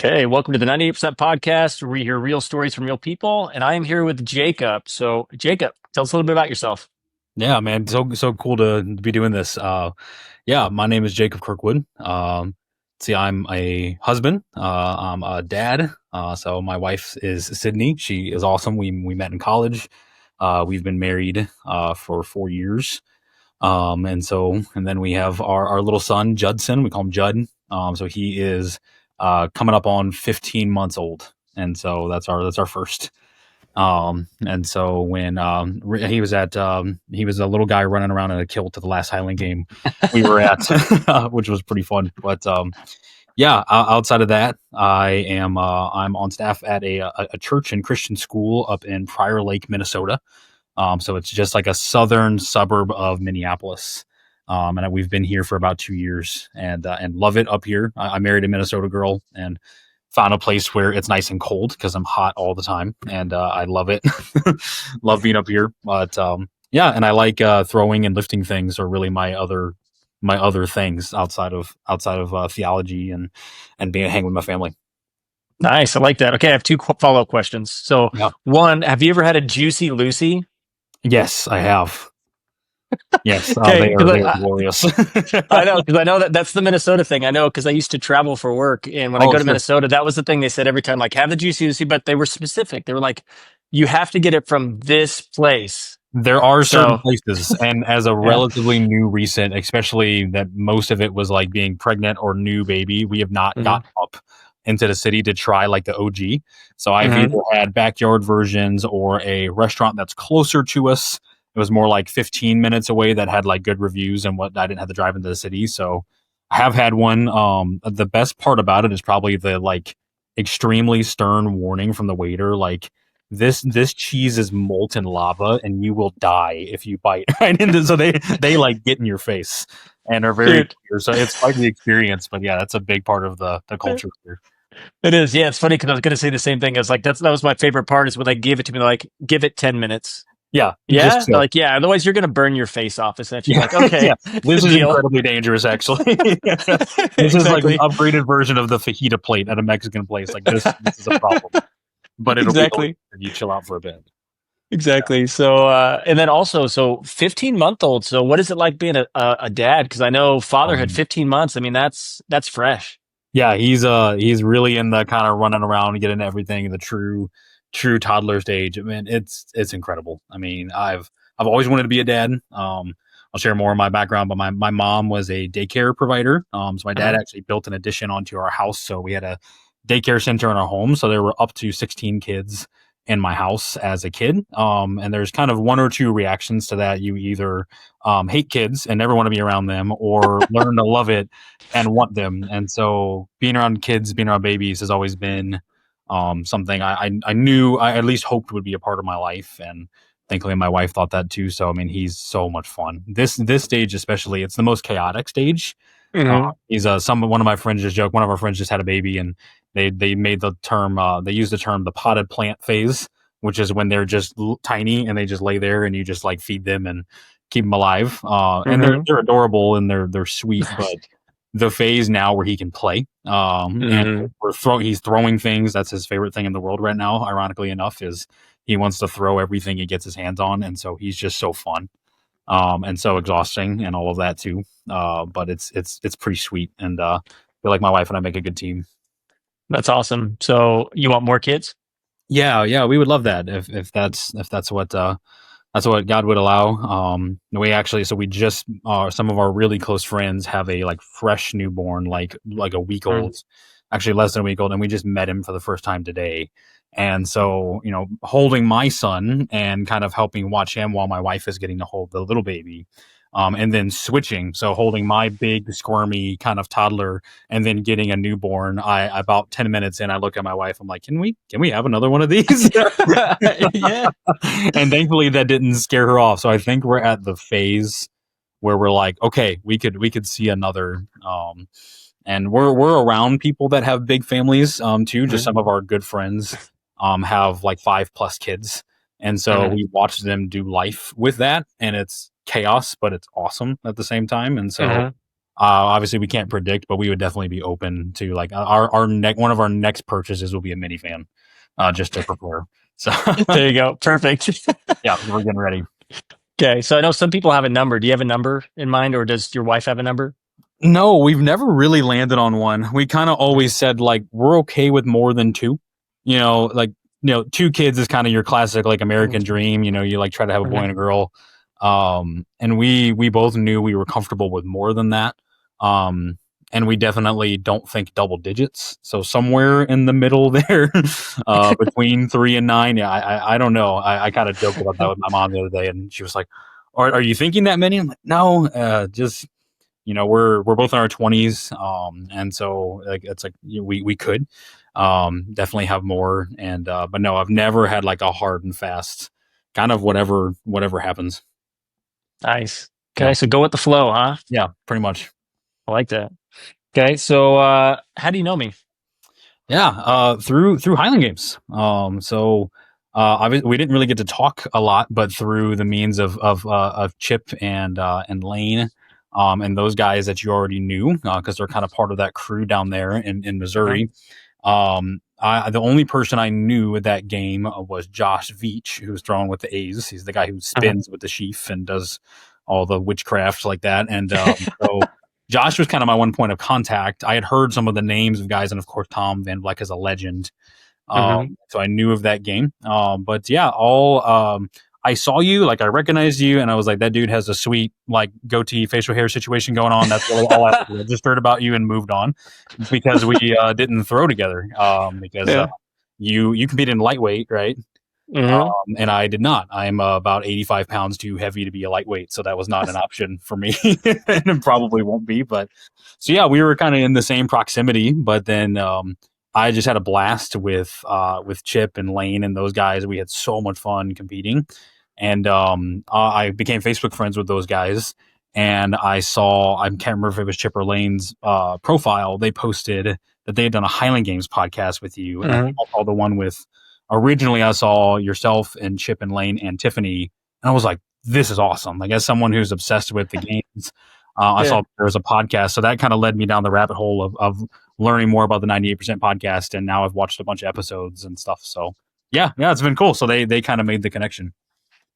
Okay, welcome to the 98% podcast where we hear real stories from real people. And I am here with Jacob. So, Jacob, tell us a little bit about yourself. Yeah, man, so cool to be doing this. Yeah, my name is Jacob Kirkwood. See, I'm a husband. I'm a dad. So my wife is Sydney. She is awesome. We met in college. We've been married for 4 years. And then we have our little son Judson. We call him Judd. So he is coming up on 15 months old, and so that's our first. And so when he was a little guy running around in a kilt to the last Highland game we were at, which was pretty fun. But yeah, outside of that, I'm on staff at a church and Christian school up in Prior Lake, Minnesota. So it's just like a southern suburb of Minneapolis. And we've been here for about 2 years and love it up here. I married a Minnesota girl and found a place where it's nice and cold because I'm hot all the time, and I love it. Love being up here, but yeah, and I like throwing and lifting things are really my other things outside of theology and being hanging with my family. Nice. I like that. Okay, I have two follow-up questions. So, Yeah. one, have you ever had a Juicy Lucy? Yes, I have. Yes, Okay, they are glorious. I know because I know that that's the Minnesota thing. I know because I used to travel for work, and when I Oh, go to sure. Minnesota, that was the thing they said every time, like have the Juicy Lucy, but they were specific. They were like, you have to get it from this place. There are certain So, places, and as a yeah. relatively new recent, especially that most of it was like being pregnant or new baby, we have not Hmm. gotten up into the city to try like the OG. So I've either Hmm. had backyard versions or a restaurant that's closer to us. It was more like 15 minutes away that had like good reviews and what I didn't have to drive into the city. So I have had one. The best part about it is probably the like extremely stern warning from the waiter, like this cheese is molten lava and you will die if you bite right into. So they like get in your face and are very Dude. clear. So it's quite the experience. But yeah, that's a big part of the culture here. It is, yeah. It's funny because I was going to say the same thing. I was like, that was my favorite part is when they gave it to me. They're like, give it 10 minutes. Yeah, just Yeah, they're chill. like, yeah. Otherwise, you're going to burn your face off. Essentially, Yeah, like, okay, yeah. This is deal. incredibly dangerous, actually. This is like an Exactly, upgraded version of the fajita plate at a Mexican place. Like this is a problem, but it'll be exactly, if you chill out for a bit. exactly. So, and then also, so 15-month-old. So, what is it like being a dad? Because I know fatherhood, Um, 15 months. I mean, that's fresh. Yeah, he's really in the kind of running around and getting everything, the true toddler stage. I mean, it's incredible. I mean, I've always wanted to be a dad. I'll share more of my background, but my mom was a daycare provider. So my dad Uh-huh. actually built an addition onto our house, so we had a daycare center in our home. So there were up to 16 kids in my house as a kid. And there's kind of one or two reactions to that. You either hate kids and never want to be around them, or learn to love it and want them. And so being around kids, being around babies has always been something I knew I at least hoped would be a part of my life. And thankfully my wife thought that too. So I mean, he's so much fun. This stage especially, it's the most chaotic stage. Hmm. He's one of my friends just joked. One of our friends just had a baby, and they made the term. They used the term the potted plant phase, which is when they're just tiny and they just lay there and you just like feed them and keep them alive. And they're Hmm. they're adorable and they're sweet, but the phase now where he can play, and Hmm. he's throwing things. That's his favorite thing in the world right now. Ironically enough, is he wants to throw everything he gets his hands on, and so he's just so fun, and so exhausting and all of that too. But it's pretty sweet, and I feel like my wife and I make a good team. That's awesome. So, you want more kids? Yeah, yeah, we would love that if that's what God would allow. We actually, so we just some of our really close friends have a like fresh newborn, like a week Mm. old, actually less than a week old, and we just met him for the first time today. And so, holding my son and kind of helping watch him while my wife is getting to hold the little baby. And then switching, so holding my big squirmy kind of toddler, and then getting a newborn. I about 10 minutes in, I look at my wife. I'm like, can we have another one of these? Yeah. And thankfully that didn't scare her off. So I think we're at the phase where we're like, okay, we could see another. And we're around people that have big families too. Just Mhm. some of our good friends have like 5+ kids, and so Mhm. we watch them do life with that, and it's chaos, but it's awesome at the same time. And so Mhm. Obviously, we can't predict, but we would definitely be open to like one of our next purchases will be a minivan, just to prepare. So There you go. Perfect. yeah, we're getting ready. Okay. So I know some people have a number. Do you have a number in mind, or does your wife have a number? No, we've never really landed on one. We kind of always said like we're okay with more than two. Like two kids is kind of your classic like American dream. You like try to have a boy and a girl. And we both knew we were comfortable with more than that. And we definitely don't think double digits. So somewhere in the middle there, between 3 and 9. Yeah, I don't know. I kind of joked about that with my mom the other day, and she was like, "Are you thinking that many?" I'm like, "No, just." We're both in our 20s, and so like it's like we could definitely have more, and but no, I've never had like a hard and fast kind of whatever happens. Nice. Yeah, Okay. So go with the flow, huh? yeah, pretty much. I like that. Okay. So how do you know me? Yeah, through Highland Games. We didn't really get to talk a lot, but through the means of Chip and Lane, and those guys that you already knew, because they're kind of part of that crew down there in Mhm. Missouri. The only person I knew at that game was Josh Veach, who was throwing with the A's. He's the guy who Uh-huh. spins with the sheaf and does all the witchcraft like that. And so Josh was kind of my one point of contact. I had heard some of the names of guys, and of course Tom Van Vleck is a legend. Mhm. So I knew of that game. But yeah, all I saw you, like I recognized you, and I was like, that dude has a sweet like goatee facial hair situation going on. That's really all I just heard about you and moved on because we didn't throw together. Because Yeah. you compete in lightweight, right? Hmm. And I did not. I'm about 85 pounds too heavy to be a lightweight, so that was not an option for me, and it probably won't be. But so yeah, we were kind of in the same proximity, but then I just had a blast with Chip and Lane and those guys. We had so much fun competing, and I became Facebook friends with those guys. And I can't remember if it was Chip or Lane's profile. They posted that they had done a Highland Games podcast with you, and I think Hmm. I saw the one with originally I saw yourself and Chip and Lane and Tiffany, and I was like, this is awesome. Like, as someone who's obsessed with the games, I Yeah. saw there was a podcast. So that kind of led me down the rabbit hole of learning more about the 98% podcast. And now I've watched a bunch of episodes and stuff. So yeah, it's been cool. So they kind of made the connection.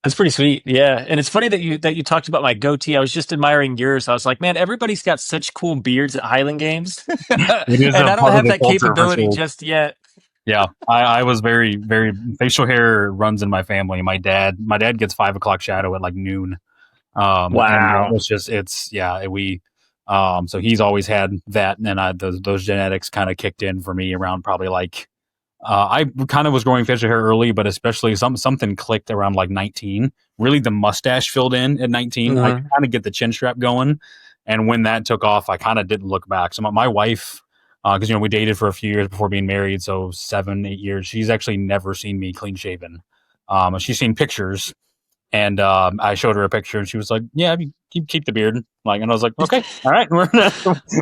That's pretty sweet. Yeah. And it's funny that you talked about my goatee. I was just admiring yours. I was like, man, everybody's got such cool beards at Highland Games. It is And a I don't part of have the that culture for capability sure. just yet. Yeah, I was very, very facial hair runs in my family. My dad gets 5 o'clock shadow at like noon. And Wow. it's yeah, so he's always had that, and those genetics kind of kicked in for me around probably like, I kind of was growing facial hair early, but especially something clicked around like 19. Really, the mustache filled in at 19. I Hmm. could kind of get the chin strap going, and when that took off, I kind of didn't look back. So my wife, because we dated for a few years before being married, so 7, 8 years. She's actually never seen me clean shaven. She's seen pictures, and I showed her a picture, and she was like, "Yeah, you keep the beard." Like, and I was like, "Okay, all right,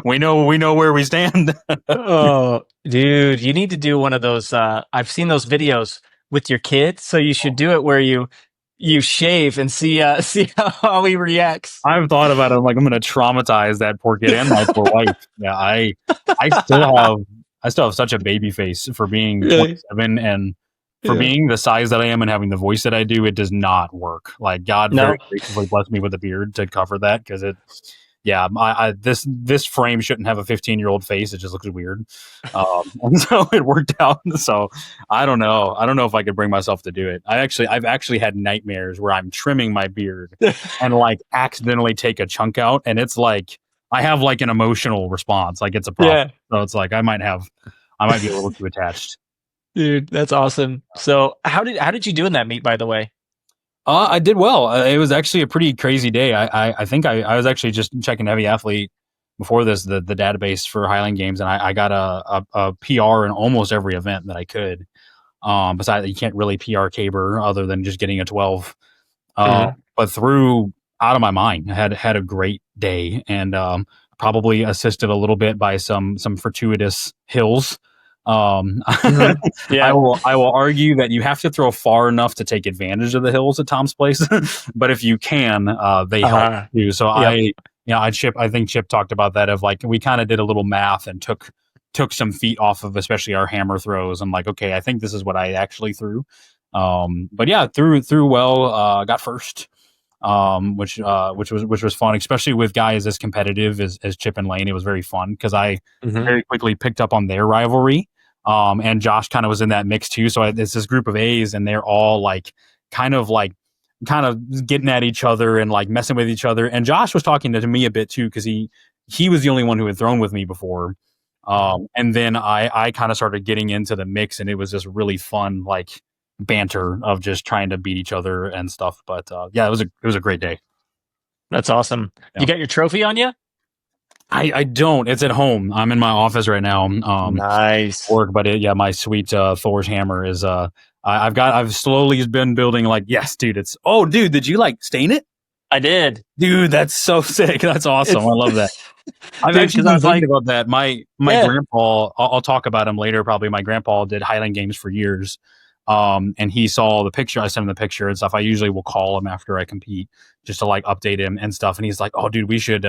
we know where we stand." Oh, dude, you need to do one of those. I've seen those videos with your kid, so you should do it where you shave and see see how he reacts. I've thought about it. I'm like, I'm going to traumatize that poor kid and my poor wife. Yeah, I still have such a baby face for being Really? 27, and for Yeah. being the size that I am and having the voice that I do. It does not work. Like, God very No. graciously blessed me with a beard to cover that, because yeah, this frame shouldn't have a 15-year-old face. It just looks weird. And so it worked out. So I don't know. I don't know if I could bring myself to do it. I've actually had nightmares where I'm trimming my beard and like accidentally take a chunk out, and it's like I have like an emotional response. Like, it's a problem. Yeah. So it's like I might be a little too attached. Dude, that's awesome. So how did you do in that meet, by the way? I did well. It was actually a pretty crazy day. I think I was actually just checking Heavy Athlete before this, the database for Highland Games, and I got a PR in almost every event that I could. Besides, you can't really PR caber other than just getting a 12. Hmm. But through out of my mind, I had a great day, and probably assisted a little bit by some fortuitous hills. Hmm. I Yeah. will argue that you have to throw far enough to take advantage of the hills at Tom's Place, but if you can, they help Uh, too. So yep. Yeah, I think Chip talked about that of like we kind of did a little math and took some feet off of especially our hammer throws. I'm like, okay, I think this is what I actually threw. But yeah, threw well. Got first, which was fun, especially with guys as competitive as Chip and Lane. It was very fun because I Hmm. very quickly picked up on their rivalry. And Josh kind of was in that mix too. So it's this group of A's, and they're all kind of like kind of getting at each other and like messing with each other. And Josh was talking to me a bit too because he was the only one who had thrown with me before. And then I kind of started getting into the mix, and it was just really fun, like banter of just trying to beat each other and stuff. But yeah, it was a great day. That's awesome. You Yeah. got your trophy on you? I don't. It's at home. I'm in my office right now. Nice. Work, but yeah, my sweet Thor's hammer is I've slowly been building like yes, dude. It's oh, dude, did you like stain it? I did. Dude, that's so sick. That's awesome. I It's love that. I've dude, actually because I been was thinking like, about that. My yeah, grandpa, I'll talk about him later. Probably my grandpa did Highland Games for years, and he saw the picture. I sent him the picture and stuff. I usually will call him after I compete just to like update him and stuff. And he's like, "Oh, dude, we should."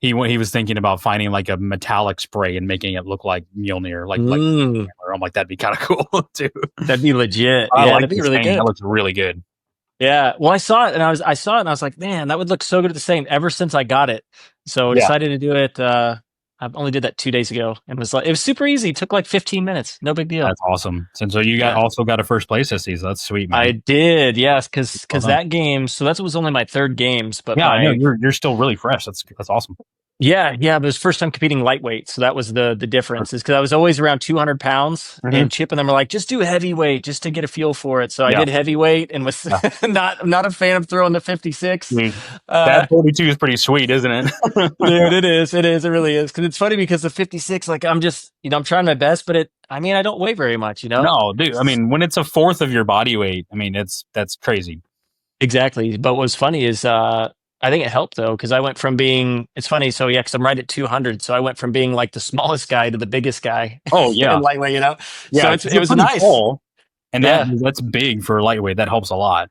He was thinking about finding like a metallic spray and making it look like Mjolnir, like. mm, I'm like, that'd be kind of cool too. that'd be legit. I Yeah, like that'd be the really stain. That good. looks really good. Yeah. Well, I saw it and I was like, man, that would look so good at the same ever since I got it. So Yeah, decided to do it. I only did that 2 days ago and was like, it was super easy. It took like 15 minutes. No big deal. that's awesome. And so you got Yeah. also got a first place this season. That's sweet, I man. did. Yes. Well Cause done. that game, so that was only my third games, but Yeah, I know my you're still really fresh. That's awesome. yeah, but it was first time competing lightweight, so that was the difference. Is because I was always around 200 pounds, Mm-hmm. and Chip and them were like, just do heavyweight, just to get a feel for it. So I Yeah, did heavyweight, and was yeah. not a fan of throwing the 56. Dude, Uh, that 42 is pretty sweet, isn't it? dude, it really is. Because it's funny because the 56, like I'm just, I'm trying my best, but I mean, I don't weigh very much. No, dude. I mean, when it's a fourth of your body weight, I mean, that's crazy. Exactly. But what's funny is I think it helped though, because I went from being it's funny, so yeah, because I'm right at 200. So I went from being like the smallest guy to the biggest guy Oh in yeah, lightweight. So yeah. 'Cause it you're was pretty nice. tall, and Yeah, that's big for lightweight. That helps a lot.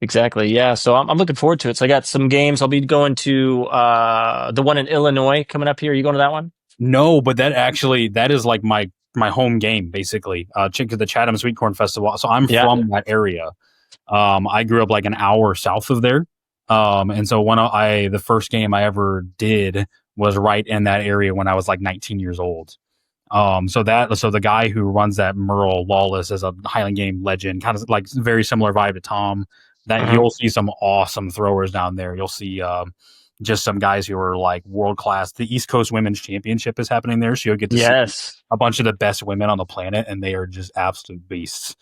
exactly. Yeah. So I'm looking forward to it. So I got some games. I'll be going to the one in Illinois coming up here. Are you going to that one? No, but that is like my home game basically. The Chatham Sweet Corn Festival. So I'm Yeah. from that area. I grew up like an hour south of there. And so the first game I ever did was right in that area when I was like 19 years old. So the guy who runs that Merle Lawless is a Highland Game legend, kind of like very similar vibe to Tom. That Uh-huh. you'll see some awesome throwers down there. You'll see just some guys who are like world class. The East Coast Women's Championship is happening there, so you'll get to see Yes, a bunch of the best women on the planet, and they are just absolute beasts.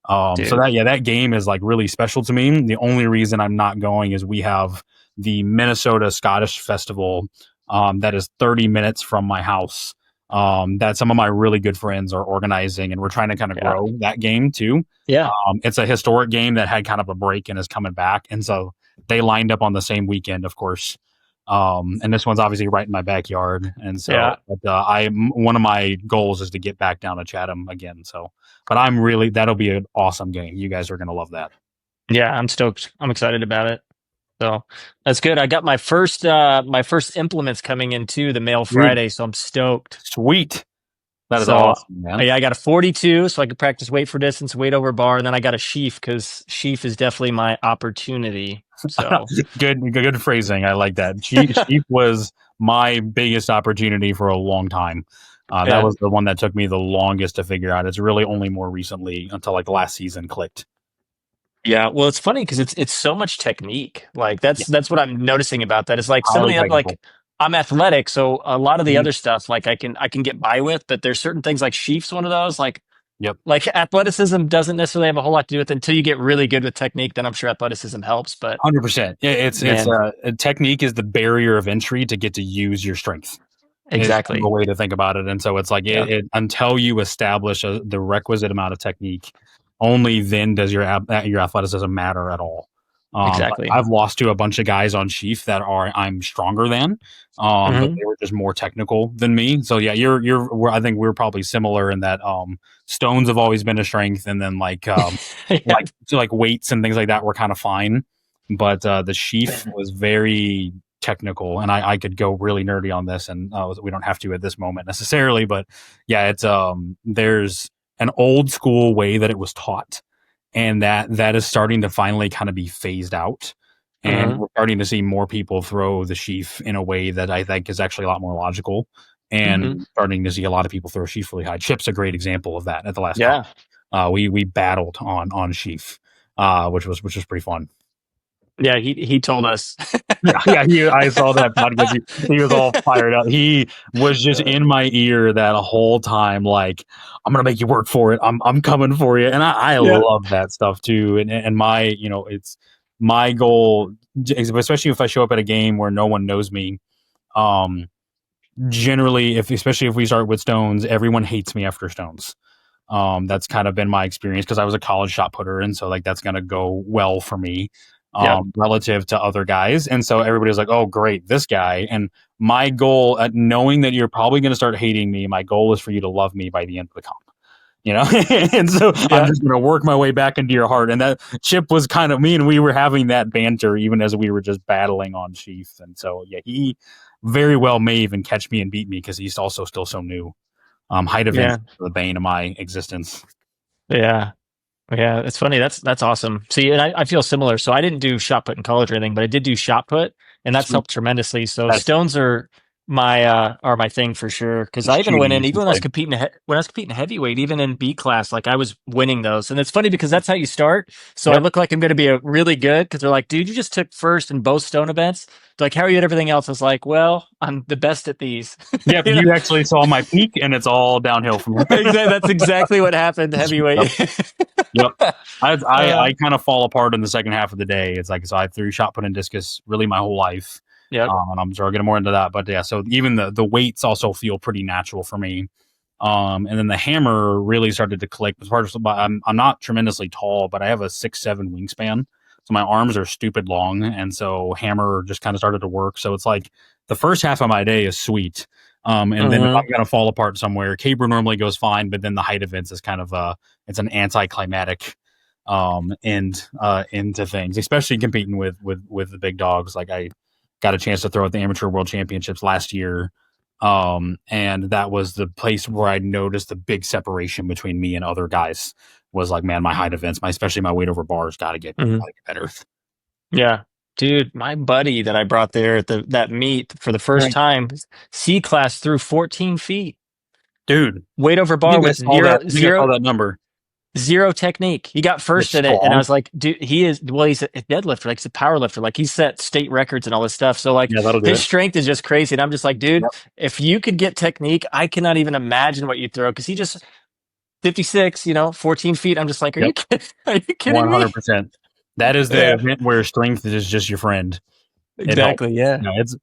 So dude. that game is like really special to me. The only reason I'm not going is we have the Minnesota Scottish Festival that is 30 minutes from my house. That some of my really good friends are organizing, and we're trying to kind of Yeah. grow that game too. Yeah. It's a historic game that had kind of a break and is coming back, and so they lined up on the same weekend, of course. And this one's obviously right in my backyard, and so Yeah. but, one of my goals is to get back down to Chatham again. So, but that'll be an awesome game. You guys are gonna love that. Yeah. I'm stoked. I'm excited about it. So that's good. I got my first implements coming in too, the mail Dude, Friday, so I'm stoked. sweet. That is So awesome, man. yeah, I got a 42, so I could practice weight for distance, weight over bar, and then I got a sheaf because sheaf is definitely my opportunity. So Good phrasing. I like that. Chief was my biggest opportunity for a long time. That yeah, was the one that took me the longest to figure out. It's really only more recently until like the last season clicked. yeah. Well, it's funny because it's so much technique. Like Yeah, that's what I'm noticing about that. It's like some of highly the technical. like I'm athletic, so a lot of the Mhm. other stuff like I can get by with, but there's certain things like sheaf's one of those Yep. like athleticism doesn't necessarily have a whole lot to do with it until you get really good with technique. Then I'm sure athleticism helps. But 100%. Yeah, it's man, technique is the barrier of entry to get to use your strength. Is kind of a exactly. way to think about it. And so it's like Yeah, until you establish the requisite amount of technique, only then does your athleticism matter at all. But exactly. I've lost to a bunch of guys on Chief that I'm stronger than, but Hmm. they were just more technical than me. So yeah, I think we're probably similar in that stones have always been a strength, and then Yeah. like weights and things like that were kind of fine. But the sheaf was very technical, and I could go really nerdy on this, and we don't have to at this moment necessarily, but yeah, it's there's an old school way that it was taught, and that is starting to finally kind of be phased out. And Hmm. we're starting to see more people throw the sheaf in a way that I think is actually a lot more logical. Hmm. And starting to see a lot of people throw sheaf really high. Chip's a great example of that at the last con. Yeah. We battled on sheaf, which was pretty fun. Yeah. He told us. Yeah, yeah. I saw that podcast. He was all fired up. He was just Uh, in my ear that whole time, like, "I'm gonna make you work for it. I'm coming for you." And I yeah. love that stuff too. And my, it's my goal, especially if I show up at a game where no one knows me. Um, Generally, if especially if we start with stones, everyone hates me after stones. That's kind of been my experience because I was a college shot putter, and so like that's gonna go well for me, Yep. relative to other guys. And so everybody's like, "Oh, great, this guy." And my goal, knowing that you're probably gonna start hating me, my goal is for you to love me by the end of the comp. You know, and so I'm Yeah. just gonna work my way back into your heart. And that Chip was kind of me, and we were having that banter even as we were just battling on Sheath. And so yeah, he very well may even catch me and beat me because he's also still so new. Height events Yeah. are the bane of my existence. Yeah. Yeah, it's funny. That's awesome. See, and I feel similar. So I didn't do shot put in college or anything, but I did do shot put, and that's Sweet. helped tremendously. So That's stones are my thing for sure. Because I even went cheating in, if you even play. when I was competing heavyweight, even in B class, like I was winning those. And it's funny because that's how you start. So I Yep. look like I'm going to be a really good because they're like, dude, you just took first in both stone events. They're like, how are you at everything else? I was like, well, I'm the best at these. Yep. You know, You actually saw my peak, and it's all downhill from here. exactly. That's exactly what happened. Yep. Heavyweight. Yep. I uh, kind of fall apart in the second half of the day. It's like, so I threw shot put and discus really my whole life. yep. And I'm sure I'll get more into that. But yeah, so even the weights also feel pretty natural for me. And then the hammer really started to click. As part of, I'm not tremendously tall, but I have a 6'7" wingspan. So my arms are stupid long. And so hammer just kind of started to work. So it's like the first half of my day is sweet. And then if I'm Hmm. going to fall apart somewhere, caber normally goes fine, but then the height events is kind of it's an anticlimactic end into things, especially competing with the big dogs. Like I got a chance to throw at the amateur world championships last year, and that was the place where I noticed the big separation between me and other guys. Was like, man, my height events, especially my weight over bars, gotta get better. Yeah. Dude, my buddy that I brought there at that meet for the first Right. time, C class threw 14 feet. Dude, Weight over I bar think I with saw that. I think I saw that number. zero technique. He got It's first at it, and I strong. was like, dude, he's a deadlifter, like he's a power lifter, like he set state records and all this stuff. So like Yeah, that'll do his it. strength is just crazy. And I'm just like, dude, Yep. if you could get technique, I cannot even imagine what you throw because he just 56, 14 feet. I'm just like, are Yep. you kidding? Are you kidding me? 100%. That is the Yeah, event where strength is just your friend. It helps. exactly. Yeah. It's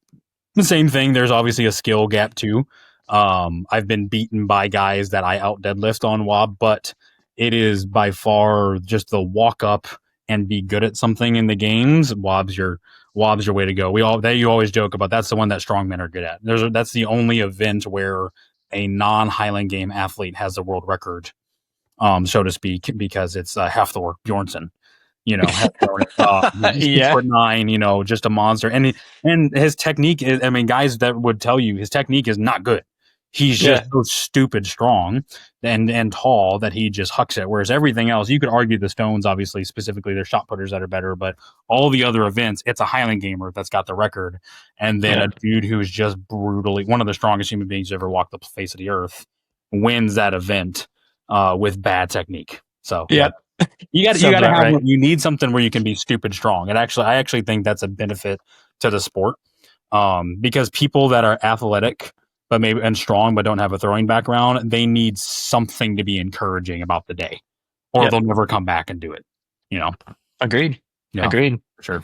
the same thing. There's obviously a skill gap too. I've been beaten by guys that I out deadlift on WOB, but it is by far just the walk up and be good at something in the games. WOB's your way to go. You always joke about that's the one that strongmen are good at. That's the only event where a non Highland game athlete has the world record, so to speak, because it's half the work Bjornsson. He's six Yeah. foot nine, just a monster. And his technique is, I mean, guys that would tell you his technique is not good. He's just Yeah. so stupid strong and tall that he just hucks it. Whereas everything else, you could argue the stones, obviously, specifically they're shot putters that are better, but all the other events, it's a Highland gamer that's got the record. And then Yeah. a dude who's just brutally one of the strongest human beings who ever walked the face of the earth wins that event with bad technique. So yeah, Yeah. you got Sounds to about have right. you need something where you can be stupid strong. I actually think that's a benefit to the sport, because people that are athletic but maybe and strong but don't have a throwing background, they need something to be encouraging about the day, or Yep. they'll never come back and do it. You know, Agreed. yeah, Agreed. for sure.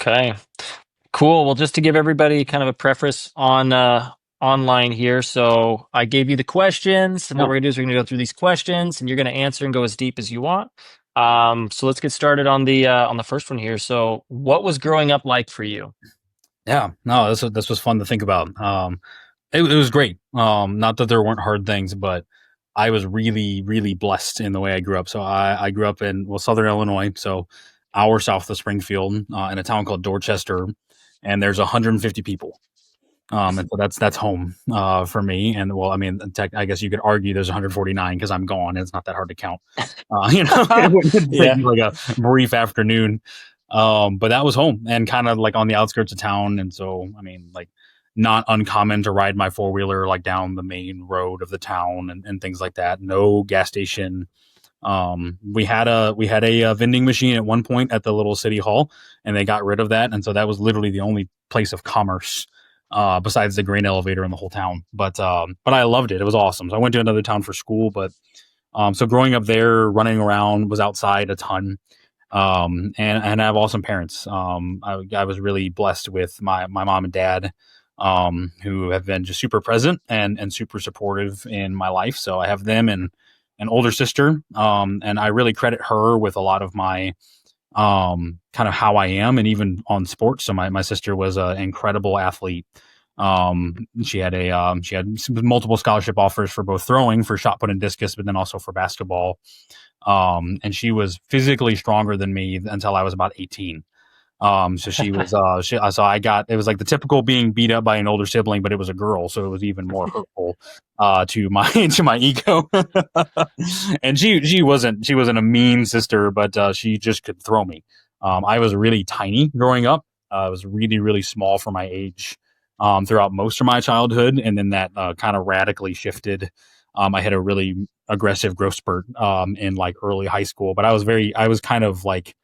Okay. Cool. Well, just to give everybody kind of a preface on online here. So I gave you the questions, and what Yeah, we're gonna do is we're gonna go through these questions, and you're gonna answer and go as deep as you want. So let's get started on the first one here. So, what was growing up like for you? yeah. No, this was fun to think about. It was great. Not that there weren't hard things, but I was really, really blessed in the way I grew up. So I grew up in Southern Illinois, so hour south of Springfield, in a town called Dorchester, and there's 150 people. And so that's home for me. And well, I mean, I guess you could argue there's 149 because I'm gone. It's not that hard to count. It would take Yeah. me like a brief afternoon. But that was home and kind of like on the outskirts of town. And so, I mean, like not uncommon to ride my four wheeler like down the main road of the town and things like that. No gas station. We had a vending machine at one point at the little city hall, and they got rid of that, and so that was literally the only place of commerce besides the grain elevator in the whole town. But I loved it. It was awesome. So I went to another town for school, but so growing up there, running around, was outside a ton. And I have awesome parents. I was really blessed with my mom and dad, who have been just super present and super supportive in my life. So I have them and an older sister. And I really credit her with a lot of my kind of how I am, and even on sports. So my sister was an incredible athlete. She had multiple scholarship offers for both throwing, for shot put and discus, but then also for basketball. And she was physically stronger than me until I was about 18. So she was, so it was like the typical being beat up by an older sibling, but it was a girl. So it was even more hurtful, to my, to my ego. And she wasn't a mean sister, but, she just could throw me. I was really tiny growing up. I was really, really small for my age, throughout most of my childhood. And then that, kind of radically shifted. I had a really aggressive growth spurt, in like early high school, but I was kind of like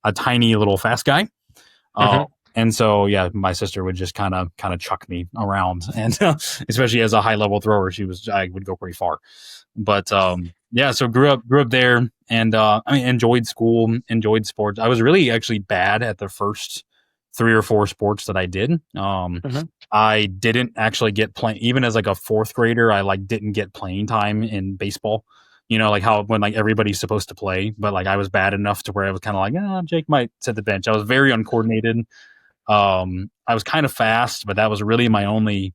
a tiny little fast guy. Uh, Hmm. and so, yeah, my sister would just kind of chuck me around, and especially as a high level thrower, I would go pretty far. But yeah, so grew up there, and I mean, enjoyed school, enjoyed sports. I was really actually bad at the first three or four sports that I did. Hmm. I didn't actually get playing, even as like a fourth grader. I like didn't get playing time in baseball. Like how when like everybody's supposed to play, but like I was bad enough to where I was kind of like, Jake might set the bench. I was very uncoordinated. I was kind of fast, but that was really my only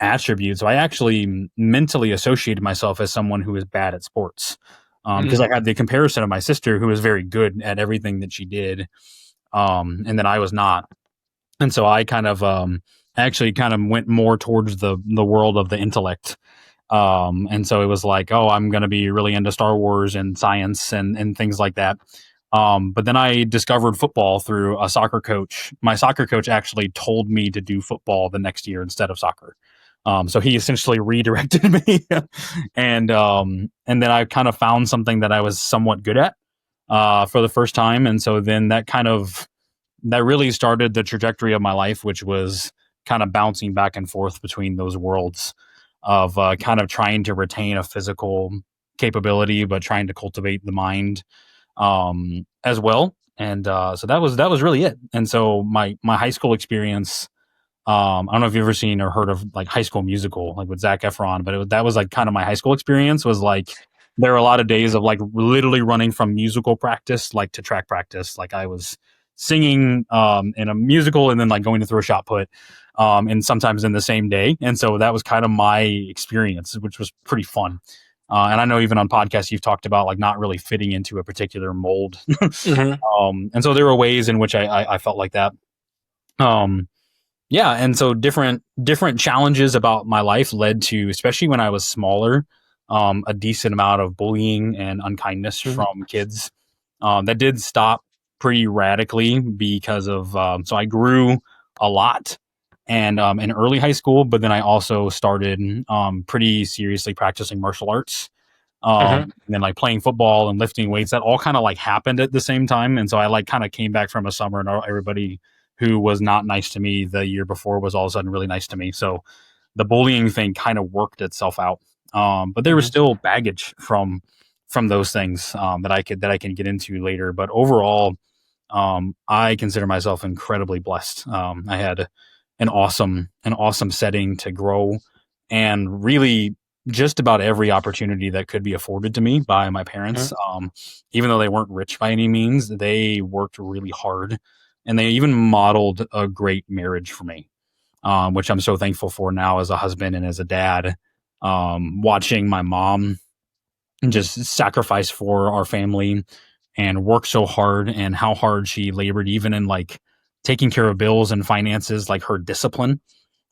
attribute. So I actually mentally associated myself as someone who is bad at sports, because I had the comparison of my sister, who was very good at everything that she did, and then I was not. And so I kind of actually kind of went more towards the world of the intellect. And so it was like, oh, I'm going to be really into Star Wars and science and things like that. But then I discovered football through a soccer coach. My soccer coach actually told me to do football the next year instead of soccer. So he essentially redirected me, and then I kind of found something that I was somewhat good at, for the first time. And so then that really started the trajectory of my life, which was kind of bouncing back and forth between those worlds of, kind of trying to retain a physical capability, but trying to cultivate the mind, as well. And so that was really it. And so my high school experience. I don't know if you've ever seen or heard of like High School Musical, like with Zac Efron, but that was like kind of my high school experience. Was like there were a lot of days of like literally running from musical practice like to track practice. Like I was singing, in a musical, and then like going to throw a shot put, and sometimes in the same day. And so that was kind of my experience, which was pretty fun. And I know even on podcasts you've talked about like not really fitting into a particular mold. Hmm. And so there were ways in which I felt like that. Um, yeah, and so different challenges about my life led to, especially when I was smaller, a decent amount of bullying and unkindness Hmm. from kids. That did stop pretty radically because of, so I grew a lot, and in early high school, but then I also started, pretty seriously practicing martial arts. Hmm. And then like playing football and lifting weights, that all kind of like happened at the same time. And so I like kind of came back from a summer, and everybody who was not nice to me the year before was all of a sudden really nice to me. So the bullying thing kind of worked itself out. But there was Hmm. still baggage from those things, that I can get into later. But overall, I consider myself incredibly blessed. I had an awesome setting to grow, and really just about every opportunity that could be afforded to me by my parents. Even though they weren't rich by any means, they worked really hard, and they even modeled a great marriage for me, which I'm so thankful for now as a husband and as a dad. Watching my mom just sacrifice for our family and work so hard, and how hard she labored even in like taking care of bills and finances, like her discipline.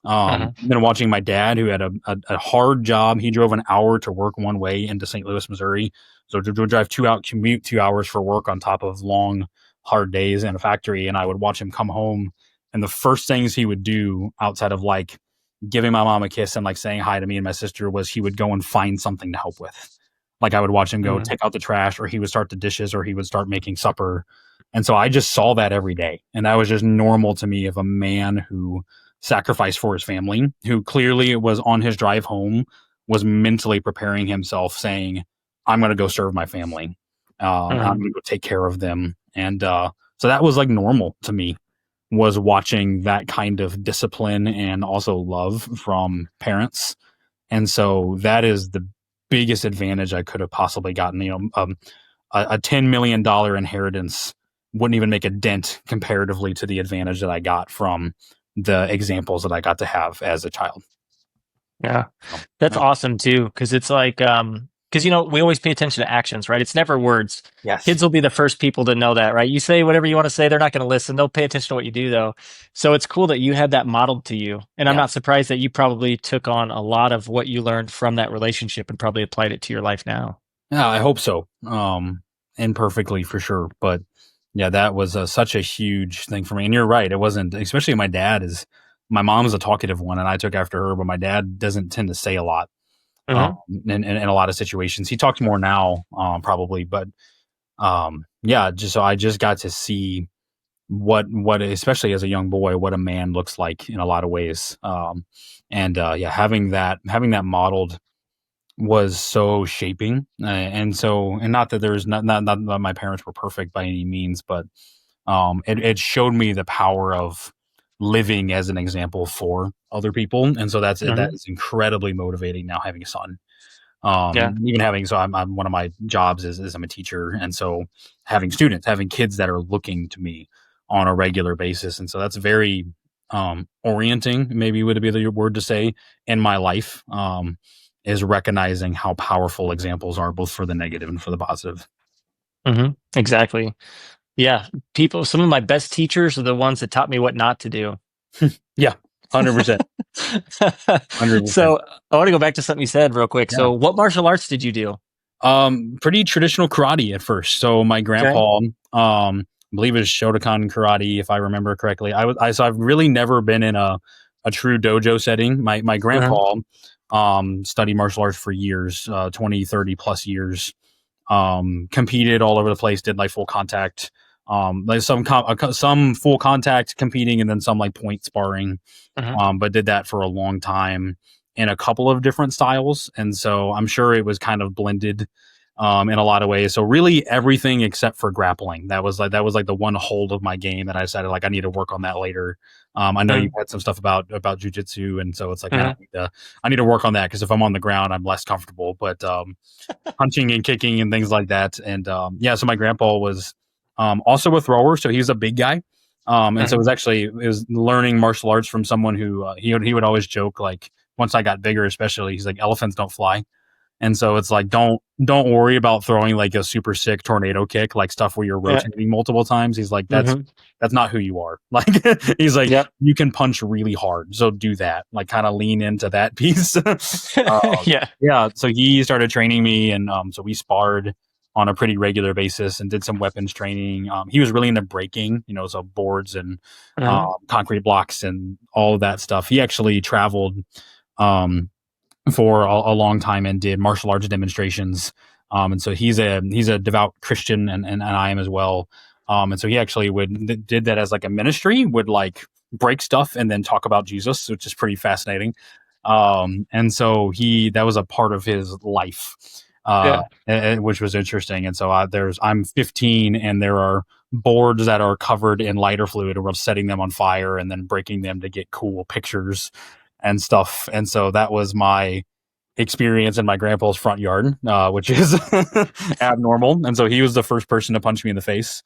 Mhm. Been watching my dad, who had a hard job. He drove an hour to work one way into St. Louis, Missouri. So to drive commute 2 hours for work on top of long, hard days in a factory. And I would watch him come home, and the first things he would do outside of like giving my mom a kiss and like saying hi to me and my sister was he would go and find something to help with. Like I would watch him go Mhm. take out the trash, or he would start the dishes, or he would start making supper. And so I just saw that every day. And that was just normal to me, of a man who sacrificed for his family, who clearly was on his drive home, was mentally preparing himself, saying, I'm going to go serve my family. I'm Mhm. going to go take care of them. And so that was like normal to me, was watching that kind of discipline and also love from parents. And so that is the biggest advantage I could have possibly gotten. A $10 million inheritance wouldn't even make a dent comparatively to the advantage that I got from the examples that I got to have as a child. Yeah. So, That's yeah. awesome too, because it's like, because we always pay attention to actions, right? It's never words. Yes. Kids will be the first people to know that, right? You say whatever you want to say, they're not going to listen. They'll pay attention to what you do, though. So it's cool that you had that modeled to you, and I'm Yeah. not surprised that you probably took on a lot of what you learned from that relationship and probably applied it to your life now. Yeah, I hope so. Imperfectly for sure, but yeah, that was such a huge thing for me. And you're right, it wasn't. Especially my mom is a talkative one, and I took after her, but my dad doesn't tend to say a lot. Um, Hmm. in a lot of situations, he talks more now, probably, but yeah, just so I just got to see what especially as a young boy, what a man looks like in a lot of ways. And yeah, having that modeled was so shaping. And not that there's not that my parents were perfect by any means, but it showed me the power of living as an example for other people. And so that Hmm. is incredibly motivating now, having a son. Yeah. Even having, so I'm one of my jobs is I'm a teacher, and so having kids that are looking to me on a regular basis, and so that's very orienting, maybe would be the word to say, in my life. Is recognizing how powerful examples are, both for the negative and for the positive. Hmm. Exactly. Yeah. Some of my best teachers are the ones that taught me what not to do. Yeah, 100%, 100%. So I want to go back to something you said real quick. Yeah. So what martial arts did you do? Pretty traditional karate at first. So my Okay. grandpa, I believe it was Shotokan karate, if I remember correctly. So I've really never been in a true dojo setting. My Uh-huh. grandpa, studied martial arts for years, 20, 30 plus years. Competed all over the place, did like full contact, like some full contact competing, and then some like point sparring, Uh-huh. but did that for a long time in a couple of different styles. And so I'm sure it was kind of blended in a lot of ways. So really everything except for grappling. That was like the one hold of my game that I decided like I need to work on that later. I know Uh-huh. you had some stuff about jujitsu, and so it's like, man, Uh-huh. I need to work on that, because if I'm on the ground, I'm less comfortable. But punching and kicking and things like that. And yeah, so my grandpa was also a thrower, so he was a big guy. And so Uh-huh. it was learning martial arts from someone who he would always joke, like, once I got bigger, especially, he's like, elephants don't fly. And so it's like, don't worry about throwing like a super sick tornado kick, like stuff where you're Yeah. rotating multiple times. He's like, that's Mm-hmm. that's not who you are. Like, he's like, Yep. you can punch really hard, so do that. Like, kind of lean into that piece. Yeah. Yeah, so he started training me, and so we sparred on a pretty regular basis and did some weapons training. He was really into breaking, so boards and Uh-huh. concrete blocks and all of that stuff. He actually traveled um, for a long time and did martial arts demonstrations. And so he's a devout Christian, and I am as well. And so he actually did that as like a ministry, would like break stuff and then talk about Jesus, which is pretty fascinating. And so that was a part of his life, Yeah. which was interesting. And so I'm 15, and there are boards that are covered in lighter fluid, and we're setting them on fire and then breaking them to get cool pictures and stuff. And so that was my experience in my grandpa's front yard, which is abnormal. And so he was the first person to punch me in the face,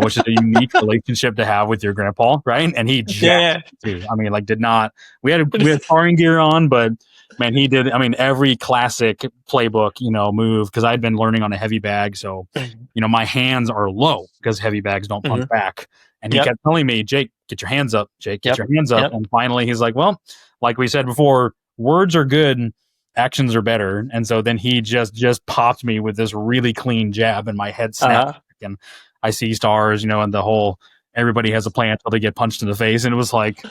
which is a unique relationship to have with your grandpa, right? And he jacked Yeah. me too. I mean, like, did not. We had Yeah. sparring gear on, but man, he did. I mean, every classic playbook, move, because I'd been learning on a heavy bag, so my hands are low because heavy bags don't punch Mhm. back. And he Yep. kept telling me, Jake, get your hands up, Jake, get Yep. your hands up. Yep. And finally he's like, well, like we said before, words are good, actions are better. And so then he just popped me with this really clean jab, and my head snapped Uh-huh. back, and I see stars, and the whole everybody has a plan until they get punched in the face. And it was like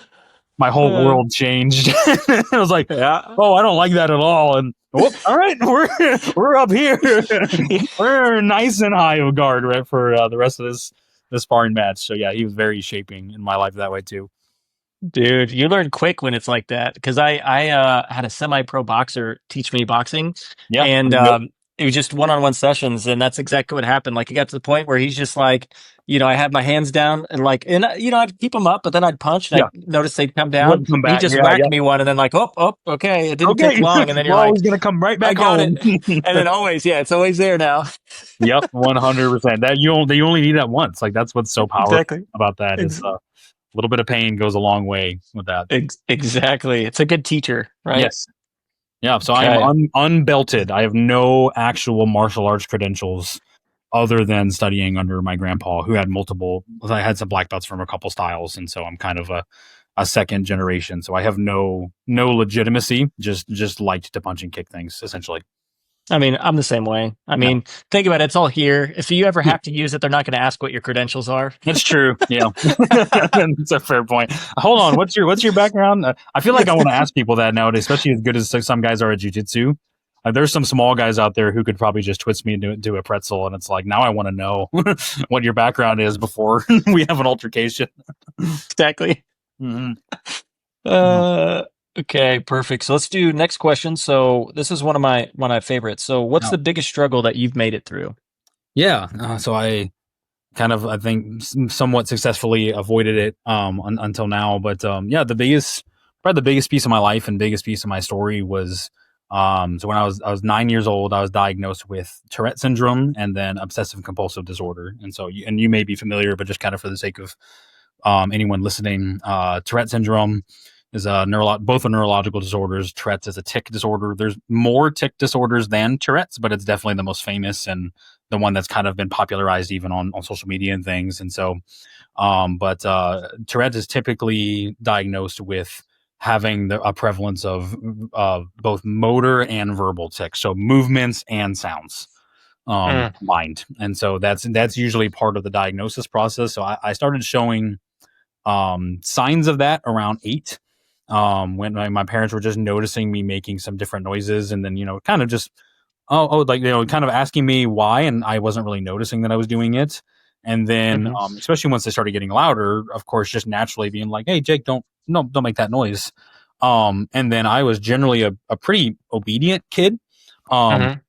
my whole Uh, world changed. I was like, yeah. oh, I don't like that at all. And whoop, all right, we're up here. We're nice and high of guard, right, for the rest of this sparring match. So yeah, he was very shaping in my life that way too. Dude, you learn quick when it's like that. Because I had a semi-pro boxer teach me boxing, Yeah, and pretty good. it was just one-on-one sessions, and that's exactly what happened. Like, it got to the point where he's just like, I had my hands down, and like, I'd keep them up, but then I'd punch, and Yeah, I'd notice they'd come down, wouldn't come and he back. just Yeah, whacked yeah. me one, and then like, oh, oh, okay, it didn't take Okay, long, and then you're we're like, always gonna come right I back got home. it, and then always, yeah, it's always there now. Yep, 100%. That you only need that once. Like that's what's so powerful Exactly. about that is Ex- a little bit of pain goes a long way with that. exactly. It's a good teacher, right? Yes. Yeah, so I am Okay. unbelted. I have no actual martial arts credentials other than studying under my grandpa, who had multiple. I had some black belts from a couple styles, and so I'm kind of a second generation. So I have no legitimacy. Just liked to punch and kick things, essentially. I mean, I'm the same way. I Yeah, mean, think about it. It's all here. If you ever have to use it, they're not going to ask what your credentials are. that's true. Yeah, that's a fair point. Hold on, what's your background? I feel like I want to ask people that nowadays, especially as good as some guys are at jujitsu. There's some small guys out there who could probably just twist me into a pretzel, and it's like now I want to know what your background is before we have an altercation. Exactly. Mm-hmm. Uh, okay, perfect. So let's do next question. So this is one of my favorites. So what's the biggest struggle that you've made it through? Yeah, so I kind of I think somewhat successfully avoided it until now, but yeah, probably the biggest piece of my life and biggest piece of my story was so when I was 9 years old, I was diagnosed with Tourette syndrome and then obsessive compulsive disorder. And so you may be familiar, but just kind of for the sake of anyone listening, Tourette syndrome is both are neurological disorders. Tourette's is a tic disorder. There's more tic disorders than Tourette's, but it's definitely the most famous and the one that's kind of been popularized even on social media and things. And so, but Tourette is typically diagnosed with having a prevalence of both motor and verbal tics, so movements and sounds Mm, combined. And so that's usually part of the diagnosis process. So I started showing signs of that around 8, when my parents were just noticing me making some different noises, and then kind of just like kind of asking me why, and I wasn't really noticing that I was doing it. And then mhm, especially once they started getting louder, of course, just naturally being like, hey Jake, don't make that noise. And then I was generally a pretty obedient kid. um mhm,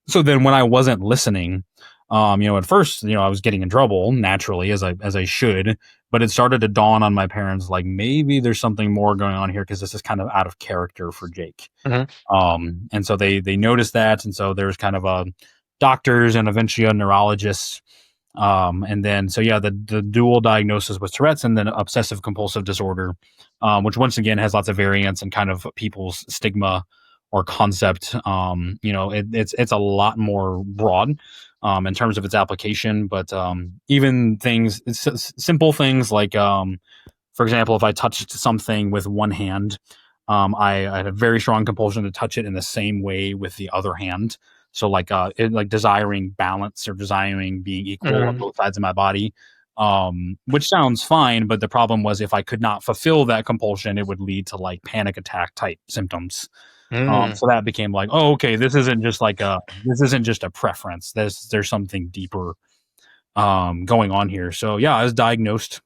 so then when I wasn't listening, at first, I was getting in trouble naturally as I should, but it started to dawn on my parents like maybe there's something more going on here because this is kind of out of character for Jake. mhm, And so they noticed that, and so there's kind of a doctors and eventually a neurologist. And then so yeah, the dual diagnosis was Tourette's and then obsessive compulsive disorder, which once again has lots of variants and kind of people's stigma or concept. It's a lot more broad in terms of its application, but even things, simple things like, for example, if I touched something with one hand, I had a very strong compulsion to touch it in the same way with the other hand. So like desiring balance or desiring being equal on mhm, both sides of my body, which sounds fine, but the problem was if I could not fulfill that compulsion, it would lead to like panic attack type symptoms. mm, So that became like, oh, okay, this isn't just a preference. There's something deeper going on here. So yeah, I was diagnosed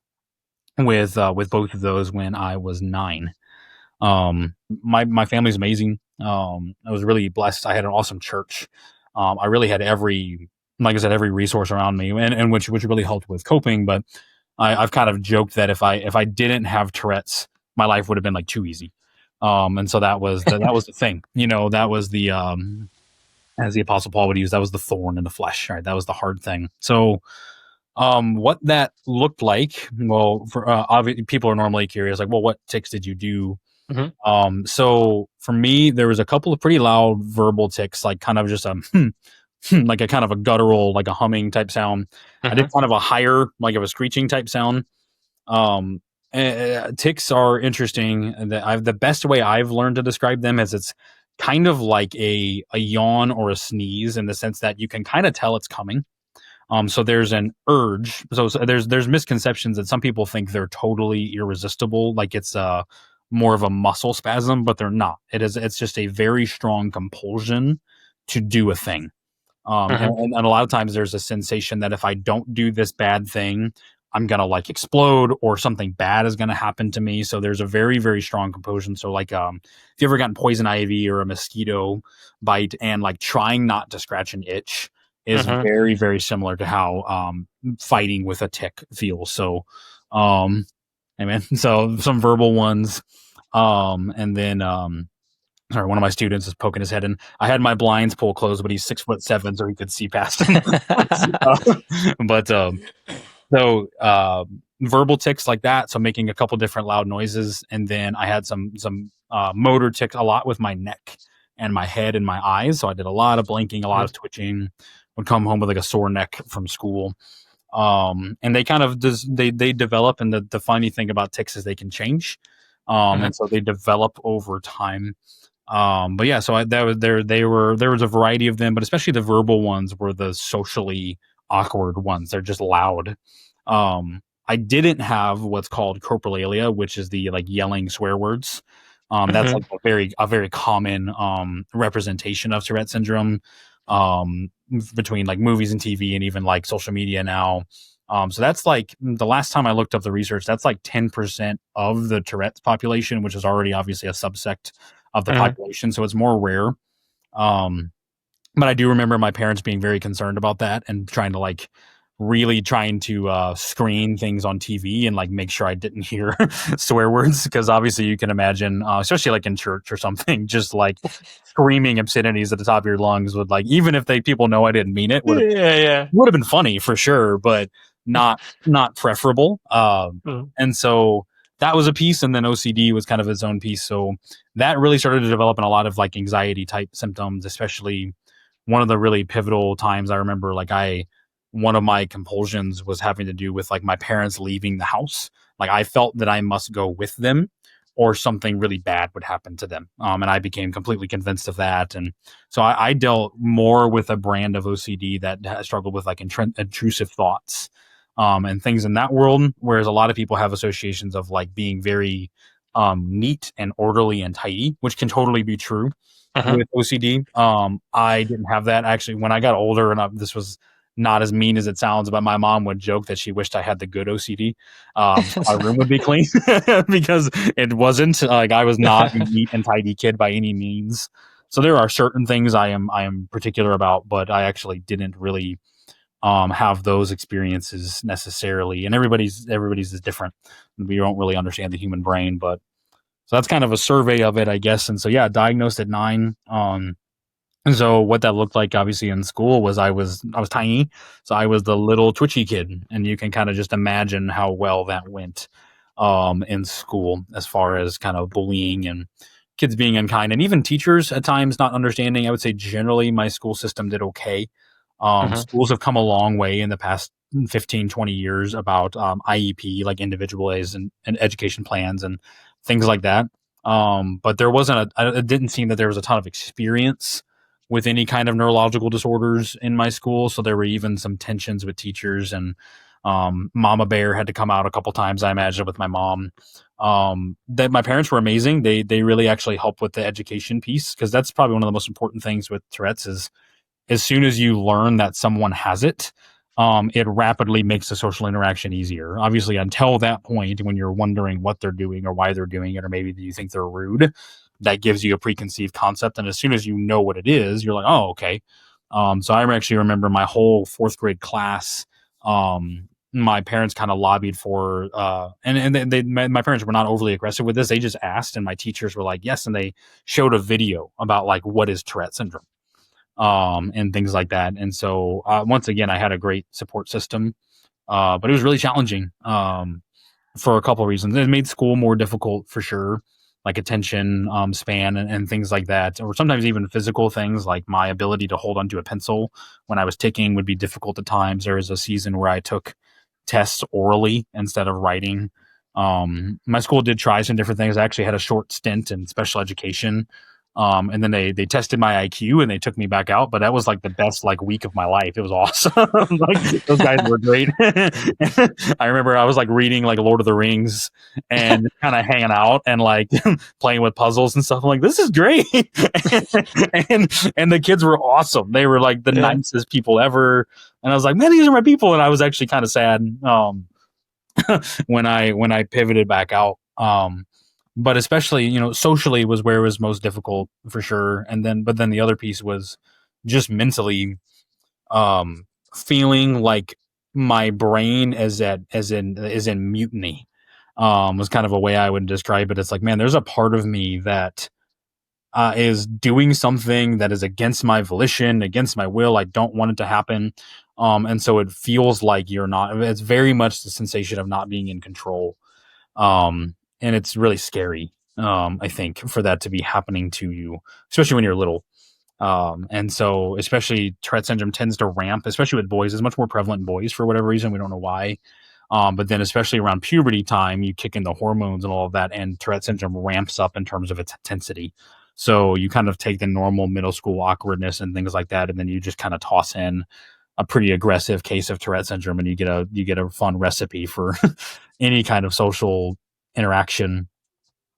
with both of those when I was 9. My family's amazing. I was really blessed. I had an awesome church. I really had like I said, every resource around me, and which really helped with coping. But I've kind of joked that if I didn't have Tourette's, my life would have been like too easy. And so that was the thing. That was the as the Apostle Paul would use, that was the thorn in the flesh. Right, that was the hard thing. So what that looked like, well, for obviously people are normally curious, like, well, what tics did you do? mhm, So for me, there was a couple of pretty loud verbal tics, like kind of just a like a kind of a guttural, like a humming type sound. I did mhm, kind of a higher, like of a screeching type sound. Um, Ticks are interesting. The best way I've learned to describe them is it's kind of like a yawn or a sneeze in the sense that you can kind of tell it's coming. So there's an urge. So there's misconceptions that some people think they're totally irresistible, like it's more of a muscle spasm, but they're not. It's just a very strong compulsion to do a thing. Hmm. And a lot of times there's a sensation that if I don't do this bad thing, I'm gonna like explode or something bad is gonna happen to me. So there's a very, very strong compulsion. So like if you ever gotten poison ivy or a mosquito bite and like trying not to scratch an itch is Hmm. very, very similar to how fighting with a tick feels. So amen. So some verbal ones. And then sorry, one of my students is poking his head in. I had my blinds pulled closed, but he's 6'7", so he could see past him. But so verbal ticks like that, so making a couple different loud noises, and then I had some motor ticks a lot with my neck and my head and my eyes. So I did a lot of blinking, a lot of twitching. Would come home with like a sore neck from school. And they kind of they develop, and the funny thing about ticks is they can change. Hmm. And so they develop over time. But yeah, so that was there was a variety of them, but especially the verbal ones were the socially awkward ones. They're just loud. I didn't have what's called coprolalia, which is the like yelling swear words. That's Hmm. like a very common representation of Tourette syndrome between like movies and TV and even like social media now. So that's like the last time I looked up the research, that's like 10% of the Tourette's population, which is already obviously a subsect of the Hmm. population. So it's more rare. Um, but I do remember my parents being very concerned about that and trying to like really trying to screen things on TV and like make sure I didn't hear swear words because obviously you can imagine, especially like in church or something, just like screaming obscenities at the top of your lungs would like even if they people know I didn't mean it Yeah, yeah. would have been funny for sure, but not preferable. Mm. And so that was a piece, and then OCD was kind of its own piece. So that really started to develop in a lot of like anxiety type symptoms, especially one of the really pivotal times I remember. Like one of my compulsions was having to do with like my parents leaving the house. Like I felt that I must go with them, or something really bad would happen to them. And I became completely convinced of that. And so I dealt more with a brand of OCD that struggled with like intrusive thoughts and things in that world, whereas a lot of people have associations of like being very neat and orderly and tidy, which can totally be true Hmm. with OCD. I didn't have that actually when I got older, and this was not as mean as it sounds, but my mom would joke that she wished I had the good OCD. So my room would be clean because it wasn't like I was not a neat and tidy kid by any means. So there are certain things I am particular about, but I actually didn't really have those experiences necessarily. And everybody's is different. We don't really understand the human brain, but so that's kind of a survey of it, I guess. And so yeah, diagnosed at 9. And so what that looked like obviously in school was I was tiny, so I was the little twitchy kid, and you can kind of just imagine how well that went in school as far as kind of bullying and kids being unkind and even teachers at times not understanding. I would say generally my school system did okay. Hmm. Schools have come a long way in the past 15, 20 years about IEP, like individualized and education plans and things like that. But there wasn't it didn't seem that there was a ton of experience with any kind of neurological disorders in my school. So there were even some tensions with teachers, and Mama Bear had to come out a couple times, I imagine, with my mom. That my parents were amazing. They really actually helped with the education piece because that's probably one of the most important things with Tourette's is as soon as you learn that someone has it, it rapidly makes the social interaction easier. Obviously, until that point, when you're wondering what they're doing or why they're doing it, or maybe you think they're rude, that gives you a preconceived concept. And as soon as you know what it is, you're like, oh, okay. So I actually remember my whole fourth grade class. My parents kind of lobbied for, and my parents were not overly aggressive with this. They just asked, and my teachers were like, yes, and they showed a video about like what is Tourette syndrome and things like that. And so once again, I had a great support system, but it was really challenging for a couple of reasons. It made school more difficult for sure, like attention span and things like that, or sometimes even physical things like my ability to hold onto a pencil when I was ticking would be difficult at times. There was a season where I took tests orally instead of writing. My school did try some different things. I actually had a short stint in special education. And then they tested my IQ and they took me back out, but that was like the best like week of my life. It was awesome. Like those guys were great. I remember I was like reading like Lord of the Rings and kind of hanging out and like playing with puzzles and stuff. I'm like, this is great. And the kids were awesome. They were like the Yeah. nicest people ever. And I was like, man, these are my people. And I was actually kind of sad. When I pivoted back out. But especially, socially was where it was most difficult for sure. But then the other piece was just mentally, feeling like my brain is in mutiny. Was kind of a way I would describe it. It's like, man, there's a part of me that is doing something that is against my volition, against my will. I don't want it to happen. And so it feels like you're not, it's very much the sensation of not being in control. And it's really scary, I think, for that to be happening to you, especially when you're little. And so, especially Tourette syndrome tends to ramp, especially with boys. It's much more prevalent in boys for whatever reason. We don't know why. But then, especially around puberty time, you kick in the hormones and all of that, and Tourette syndrome ramps up in terms of its intensity. So you kind of take the normal middle school awkwardness and things like that, and then you just kind of toss in a pretty aggressive case of Tourette syndrome, and you get a fun recipe for any kind of social interaction.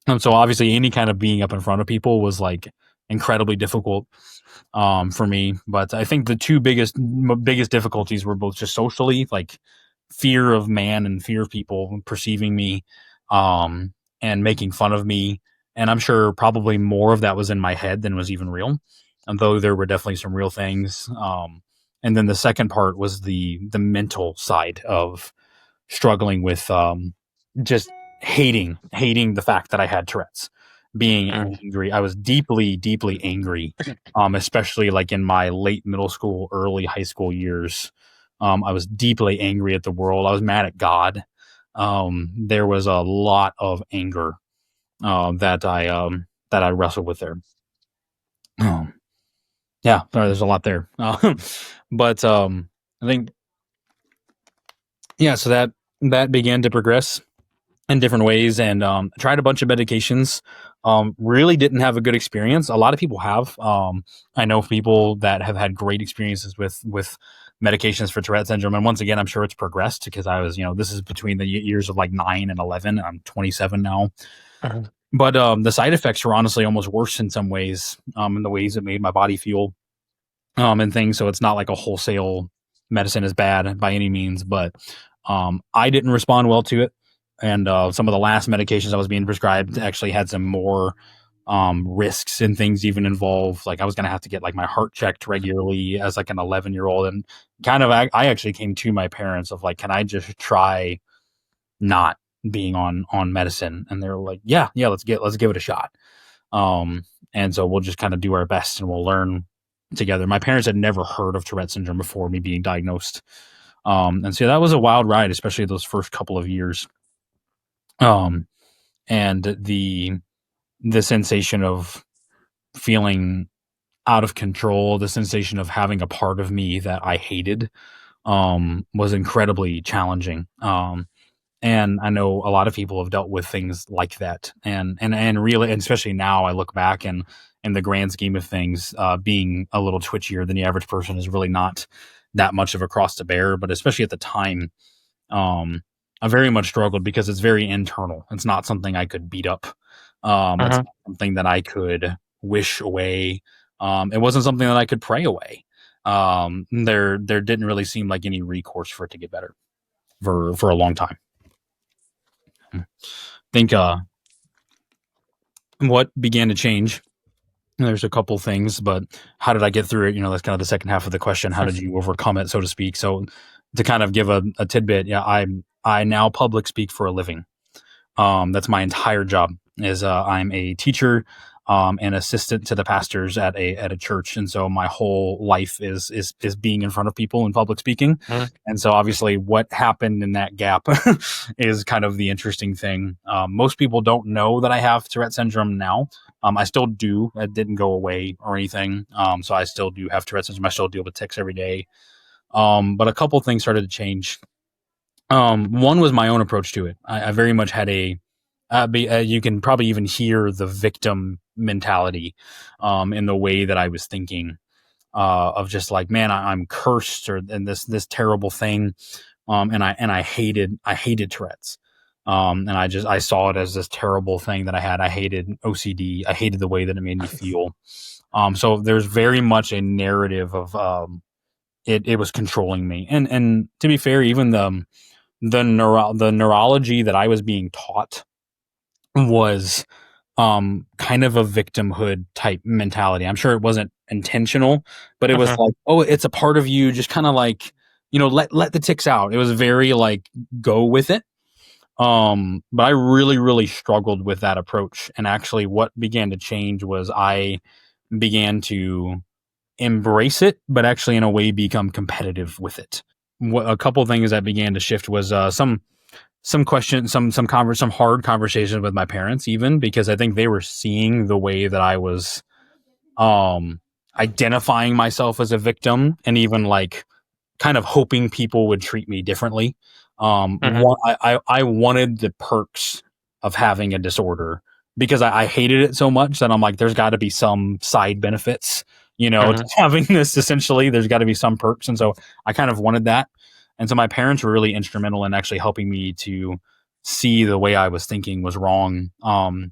And so obviously any kind of being up in front of people was like incredibly difficult for me. But I think the two biggest difficulties were both just socially, like fear of man and fear of people perceiving me, and making fun of me. And I'm sure probably more of that was in my head than was even real, and though there were definitely some real things. And then the second part was the mental side of struggling with just hating the fact that I had Tourette's, being Mm. angry. I was deeply, deeply angry, especially like in my late middle school, early high school years. I was deeply angry at the world. I was mad at God. There was a lot of anger that I wrestled with there. Um, yeah, sorry, there's a lot there. But I think, yeah, so that began to progress in different ways, and tried a bunch of medications. Really didn't have a good experience. A lot of people have. I know people that have had great experiences with medications for Tourette syndrome, and once again, I'm sure it's progressed because I was, this is between the years of like 9 and 11. I'm 27 now, Mhm. but the side effects were honestly almost worse in some ways, in the ways it made my body feel, and things. So it's not like a wholesale medicine is bad by any means, but I didn't respond well to it. And some of the last medications I was being prescribed actually had some more risks and things even involved. Like I was going to have to get like my heart checked regularly as like an 11-year-old. And kind of, I actually came to my parents of like, can I just try not being on medicine? And they were like, yeah, let's give it a shot. And so we'll just kind of do our best and we'll learn together. My parents had never heard of Tourette syndrome before me being diagnosed. And so that was a wild ride, especially those first couple of years. Um, and the sensation of feeling out of control, the sensation of having a part of me that I hated, was incredibly challenging. And I know a lot of people have dealt with things like that, and really, and especially now, I look back and in the grand scheme of things, being a little twitchier than the average person is really not that much of a cross to bear. But especially at the time, um, I very much struggled because it's very internal. It's not something I could beat up. It's Mhm. not something that I could wish away. It wasn't something that I could pray away. There didn't really seem like any recourse for it to get better for a long time. I think what began to change. There's a couple things, but how did I get through it? That's kind of the second half of the question. How did you overcome it, so to speak? So, to kind of give a tidbit, yeah, I now public speak for a living. That's my entire job. Is I'm a teacher, and assistant to the pastors at a church, and so my whole life is being in front of people and public speaking. Mhm. And so obviously, what happened in that gap is kind of the interesting thing. Most people don't know that I have Tourette syndrome now. I still do. It didn't go away or anything. So I still do have Tourette syndrome. I still deal with tics every day. But a couple things started to change. One was my own approach to it. I very much had you can probably even hear the victim mentality in the way that I was thinking of just like, man, I'm cursed or and this terrible thing. And I hated Tourette's. And I saw it as this terrible thing that I had. I hated OCD. I hated the way that it made me feel. So there's very much a narrative of it was controlling me. And to be fair, even the neurology that I was being taught was kind of a victimhood type mentality. I'm sure it wasn't intentional, but it was Hmm. like, oh, it's a part of you, just kind of like, let the ticks out. It was very like go with it. But I really, really struggled with that approach. And actually what began to change was I began to embrace it, but actually in a way become competitive with it. A couple of things that began to shift was some questions, some hard conversations with my parents, even because I think they were seeing the way that I was um, identifying myself as a victim, and even like kind of hoping people would treat me differently. Hmm. I wanted the perks of having a disorder because I hated it so much that I'm like, there's got to be some side benefits, to Hmm. having this. Essentially, there's got to be some perks, and so I kind of wanted that. And so my parents were really instrumental in actually helping me to see the way I was thinking was wrong. And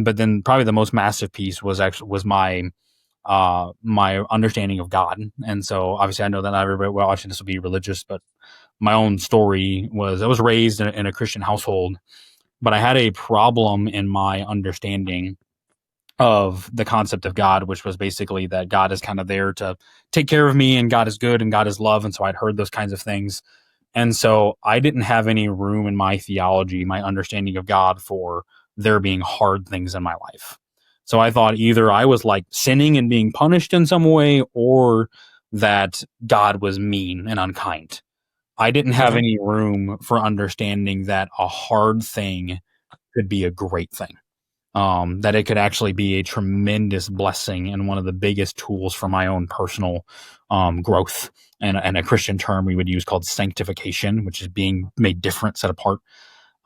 but then probably the most massive piece was my understanding of God. And so obviously I know that not everybody watching this will be religious, but my own story was I was raised in a Christian household, but I had a problem in my understanding of the concept of God, which was basically that God is kind of there to take care of me and God is good and God is love. And so I'd heard those kinds of things. And so I didn't have any room in my theology, my understanding of God, for there being hard things in my life. So I thought either I was like sinning and being punished in some way, or that God was mean and unkind. I didn't have Hmm. any room for understanding that a hard thing could be a great thing. That it could actually be a tremendous blessing and one of the biggest tools for my own personal growth. And a Christian term we would use called sanctification, which is being made different, set apart.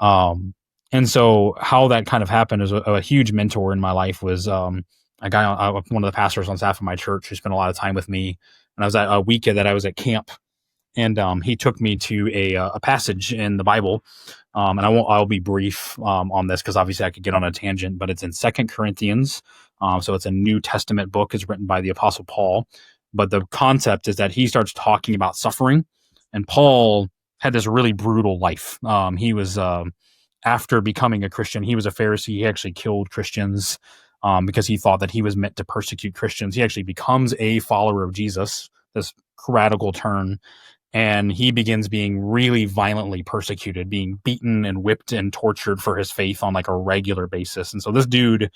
Um, and so, how that kind of happened is a huge mentor in my life was a guy, one of the pastors on staff of my church, who spent a lot of time with me. And I was at a week that I was at camp, and he took me to a passage in the Bible. And I'll be brief on this because obviously I could get on a tangent, but it's in Second Corinthians. So it's a New Testament book. It's written by the Apostle Paul, but the concept is that he starts talking about suffering, and Paul had this really brutal life. He was after becoming a Christian, he was a Pharisee. He actually killed Christians because he thought that he was meant to persecute Christians. He actually becomes a follower of Jesus. This radical turn, and he begins being really violently persecuted, being beaten and whipped and tortured for his faith on like a regular basis. And so this dude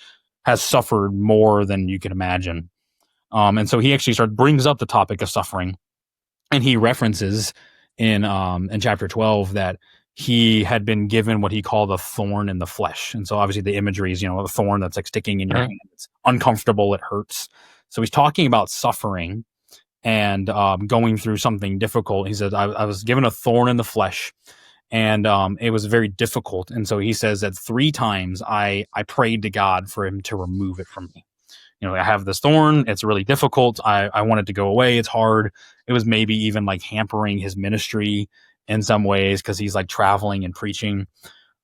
has suffered more than you can imagine. And so he actually brings up the topic of suffering, and he references in chapter 12 that he had been given what he called a thorn in the flesh. And so obviously the imagery is, a thorn that's like sticking in your Hmm. hand. It's uncomfortable. It hurts. So he's talking about suffering and going through something difficult. He says, I was given a thorn in the flesh, and it was very difficult. And so he says that 3 times I prayed to God for him to remove it from me. I have this thorn. It's really difficult. I want it to go away. It's hard. It was maybe even like hampering his ministry in some ways because he's like traveling and preaching.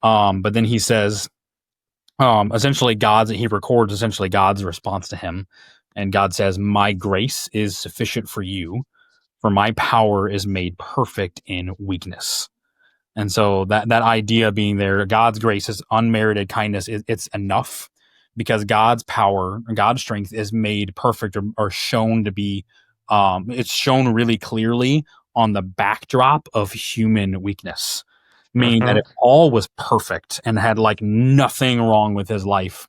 But then he says, he records essentially God's response to him. And God says, my grace is sufficient for you, for my power is made perfect in weakness. And so that idea being there, God's grace is unmerited kindness. It's enough because God's power, God's strength is made perfect, or shown to be. It's shown really clearly on the backdrop of human weakness, meaning that Hmm. if Paul was perfect and had like nothing wrong with his life,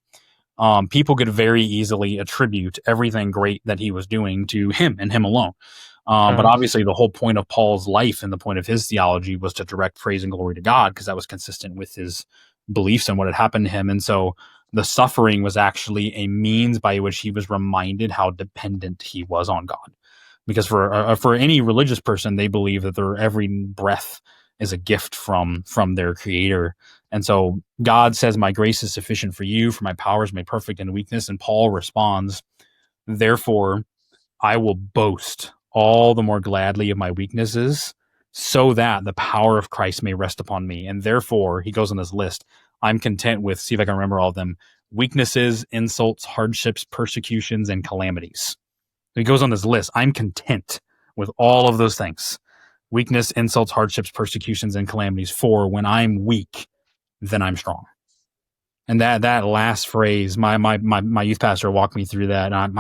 people could very easily attribute everything great that he was doing to him and him alone. But Hmm. obviously, the whole point of Paul's life and the point of his theology was to direct praise and glory to God, because that was consistent with his beliefs and what had happened to him. And so the suffering was actually a means by which he was reminded how dependent he was on God. Because for any religious person, they believe that their every breath is a gift from their creator. And so God says, my grace is sufficient for you, for my power is made perfect in weakness. And Paul responds, therefore I will boast all the more gladly of my weaknesses, so that the power of Christ may rest upon me. And therefore, he goes on this list, I'm content with, see if I can remember all of them, weaknesses, insults, hardships, persecutions, and calamities. So he goes on this list. I'm content with all of those things. Weakness, insults, hardships, persecutions, and calamities. For when I'm weak, then I'm strong. And that last phrase, my youth pastor walked me through that. And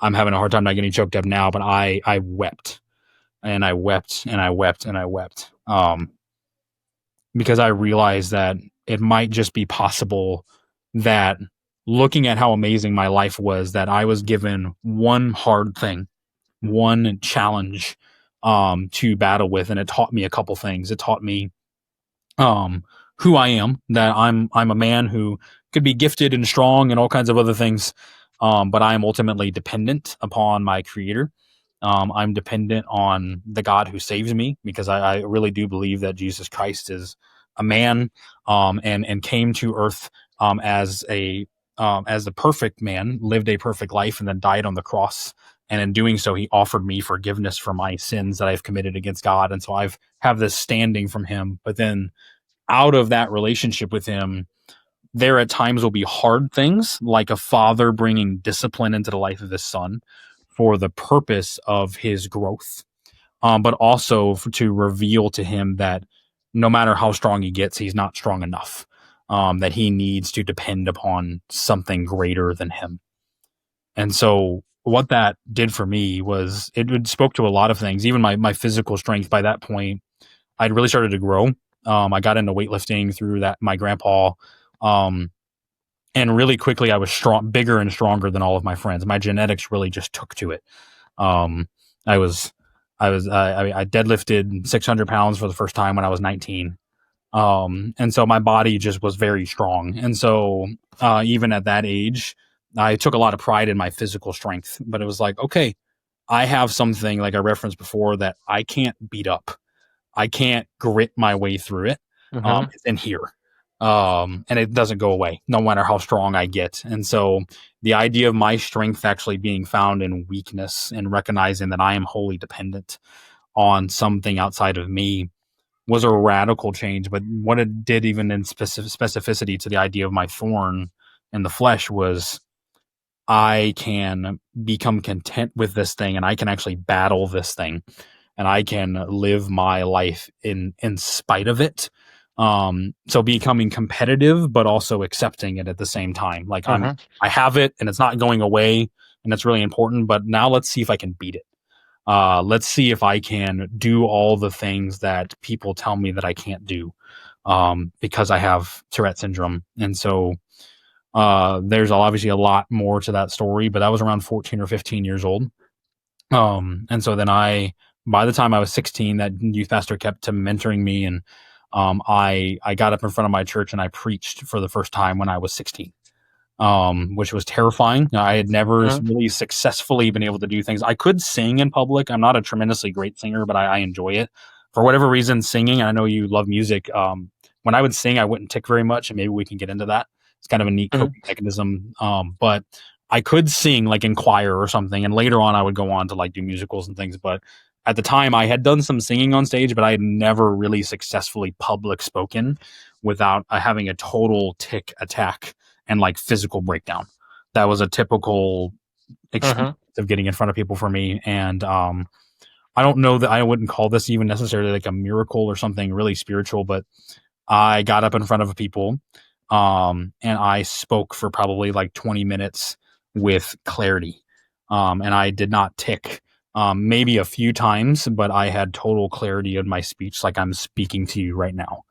I'm having a hard time not getting choked up now, but I wept and I wept and I wept and I wept. Because I realized that it might just be possible that, looking at how amazing my life was, that I was given one hard thing, one challenge to battle with, and it taught me a couple things. It taught me who I am, that I'm a man who could be gifted and strong and all kinds of other things, but I am ultimately dependent upon my creator. I'm dependent on the God who saves me, because I really do believe that Jesus Christ is a man, and came to earth as the perfect man, lived a perfect life, and then died on the cross. And in doing so, he offered me forgiveness for my sins that I've committed against God. And so I've have this standing from him. But then out of that relationship with him, there at times will be hard things, like a father bringing discipline into the life of his son for the purpose of his growth, but also to reveal to him that no matter how strong he gets, he's not strong enough, that he needs to depend upon something greater than him. And so what that did for me was it spoke to a lot of things, even my physical strength. By that point, I'd really started to grow. I got into weightlifting through that, my grandpa. And really quickly I was bigger and stronger than all of my friends. My genetics really just took to it. I deadlifted 600 pounds for the first time when I was 19. And so my body just was very strong. And so, even at that age, I took a lot of pride in my physical strength, but it was like, okay, I have something, like I referenced before, that I can't beat up. I can't grit my way through it. Mm-hmm. It's in here. And it doesn't go away no matter how strong I get. And so the idea of my strength actually being found in weakness, and recognizing that I am wholly dependent on something outside of me, was a radical change. But what it did, even in specificity to the idea of my thorn in the flesh, was I can become content with this thing, and I can actually battle this thing, and I can live my life in spite of it. So becoming competitive, but also accepting it at the same time. Like, Mm-hmm. I have it and it's not going away, and that's really important, but now let's see if I can beat it. Let's see if I can do all the things that people tell me that I can't do, because I have Tourette syndrome. And so, there's obviously a lot more to that story, but that was around 14 or 15 years old. And so then by the time I was 16, that youth pastor kept mentoring me, and I got up in front of my church and I preached for the first time when I was 16, which was terrifying. I had never Mm-hmm. really successfully been able to do things. I could sing in public. I'm not a tremendously great singer, but I enjoy it. For whatever reason, singing, I know you love music. When I would sing, I wouldn't tick very much, and maybe we can get into that. It's kind of a neat coping mechanism. But I could sing, like in choir or something, and later on I would go on to like do musicals and things. But at the time, I had done some singing on stage, but I had never really successfully public spoken without having a total tick attack and like physical breakdown. That was a typical experience Mm-hmm. of getting in front of people for me. And I don't know that I wouldn't call this even necessarily like a miracle or something really spiritual, but I got up in front of people, and I spoke for probably like 20 minutes with clarity. And I did not tick, maybe a few times, but I had total clarity in my speech, like I'm speaking to you right now.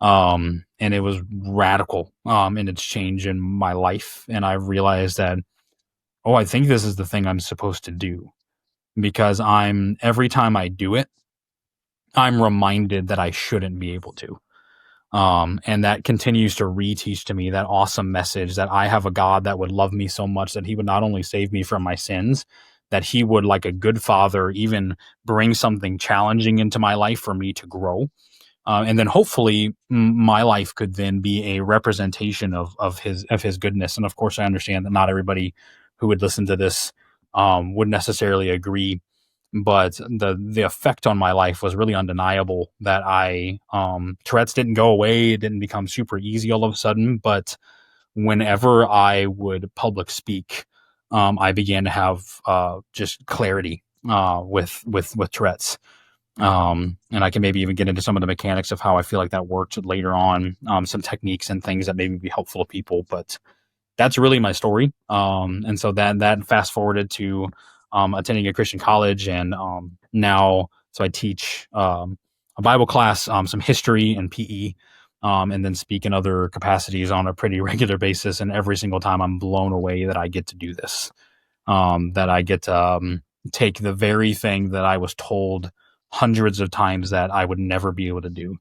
And it was radical, in its change in my life. And I realized that, oh, I think this is the thing I'm supposed to do, because every time I do it, I'm reminded that I shouldn't be able to. And that continues to reteach to me that awesome message that I have a God that would love me so much that he would not only save me from my sins, that he would, like a good father, even bring something challenging into my life for me to grow. and then hopefully my life could then be a representation of his goodness. And of course, I understand that not everybody who would listen to this would necessarily agree, but the effect on my life was really undeniable. That I Tourette's didn't go away; it didn't become super easy all of a sudden. But whenever I would public speak, I began to have just clarity with Tourette's. And I can maybe even get into some of the mechanics of how I feel like that worked later on, some techniques and things that maybe be helpful to people. But that's really my story. And so that fast forwarded to attending a Christian college, and now so I teach a Bible class, some history and PE, and then speak in other capacities on a pretty regular basis. And every single time, I'm blown away that I get to do this. That I get to take the very thing that I was told hundreds of times that I would never be able to do,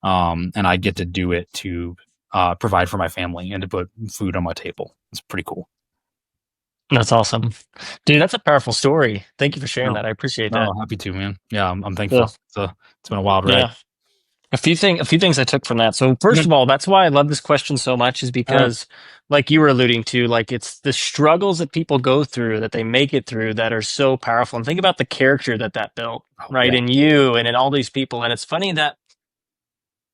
and I get to do it to provide for my family and to put food on my table. It's pretty cool. That's awesome, dude. That's a powerful story. Thank you for sharing No, that. I appreciate that. no, happy to, man. Yeah, I'm So, thankful. It's been a wild ride. yeah, a few things I took from that. So first Mhm. of all, that's why I love this question so much, is Uh, because, like you were alluding to, like it's the struggles that people go through that they make it through that are so powerful. And think about the character that that built, oh right, yeah. in you and in all these people. And it's funny that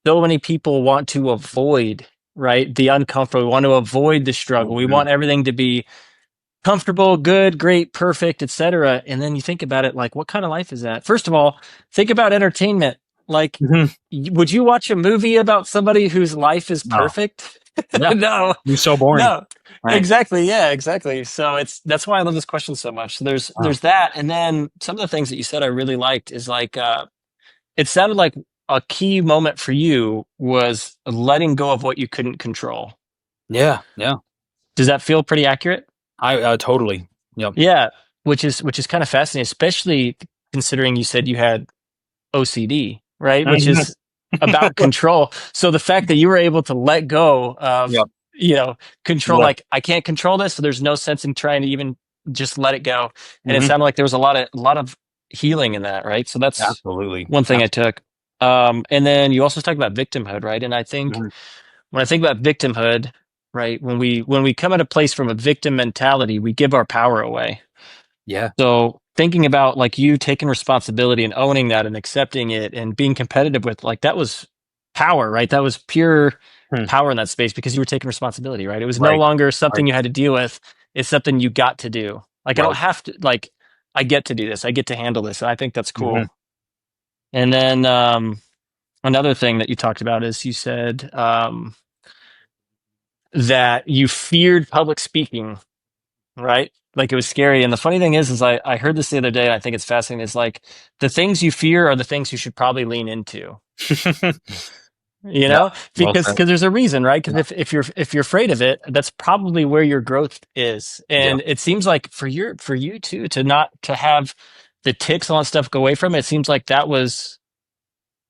so many people want to avoid, right, the uncomfortable. We want to avoid the Oh struggle. We yeah. want everything to be comfortable, good, great, perfect, etc. And then you think about it, like, what kind of life is that? First of all, think about entertainment. Like, Mhm. would you watch a movie about somebody whose life is No. perfect? Yeah. No, You're so boring. no, Right. exactly. Yeah, exactly. So that's why I love this question so much. So Oh. there's that, and then some of the things that you said I really liked is like it sounded like a key moment for you was letting go of what you couldn't control. Yeah. Yeah. Does that feel pretty accurate? I totally. Yep. Yeah, which is kind of fascinating, especially considering you said you had OCD, right? Which Mhm. is about control. So the fact that you were able to let go of, Yep. you know, control, What? like I can't control this, so there's no sense in trying to even just let it go. And it Hmm. sounded like there was a lot of healing in that, right? So that's Absolutely. one thing I took. And then you also talked about victimhood, right? And I think Mhm. when I think about victimhood, right, when we come at a place from a victim mentality, we give our power away. Yeah. So thinking about like you taking responsibility and owning that and accepting it and being competitive with, like, that was power, right? That was pure Hmm. power in that space because you were taking responsibility, right? It was no Right. longer Right. something you had to deal with. It's something you got to do. Like, I don't Right. have to, like, I get to do this. I get to handle this. And I think that's Hmm. cool. And then another thing that you talked about is you said that you feared public speaking, right? Like it was scary. And the funny thing is I heard this the other day, and I think it's fascinating. It's like the things you fear are the things you should probably lean into, you Yeah. know, Well said. because there's a reason, right? Because Yeah. if you're afraid of it, that's probably where your growth is. Yeah. And it seems like for you too, to not to have the ticks and all that stuff go away from it, it seems like that was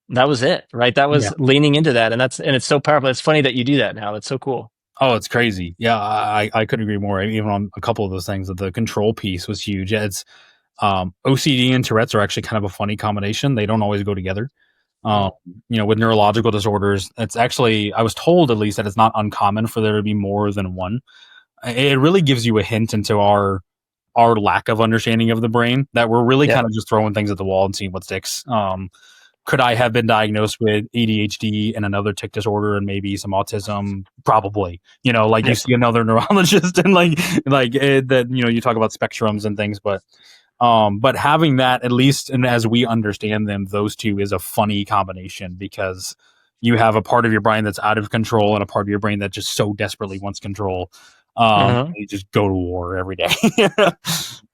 it, right? That Yeah. was leaning into that. And it's so powerful. It's funny that you do that now. That's so cool. Oh, it's crazy. Yeah, I couldn't agree more. Even on a couple of those things, that the control piece was huge. Yeah, it's OCD and Tourette's are actually kind of a funny combination. They don't always go together. Um, Mhm. with neurological disorders, it's actually, I was told at least, that it's not uncommon for there to be more than one. It really gives you a hint into our lack of understanding of the brain, that we're really Yep. kind of just throwing things at the wall and seeing what sticks. Could I have been diagnosed with ADHD and another tic disorder and maybe some autism? Probably. Like you Yep. see another neurologist and that, you talk about spectrums and things, but having that, at least, and as we understand them, those two is a funny combination, because you have a part of your brain that's out of control and a part of your brain that just so desperately wants control. Mhm. You just go to war every day.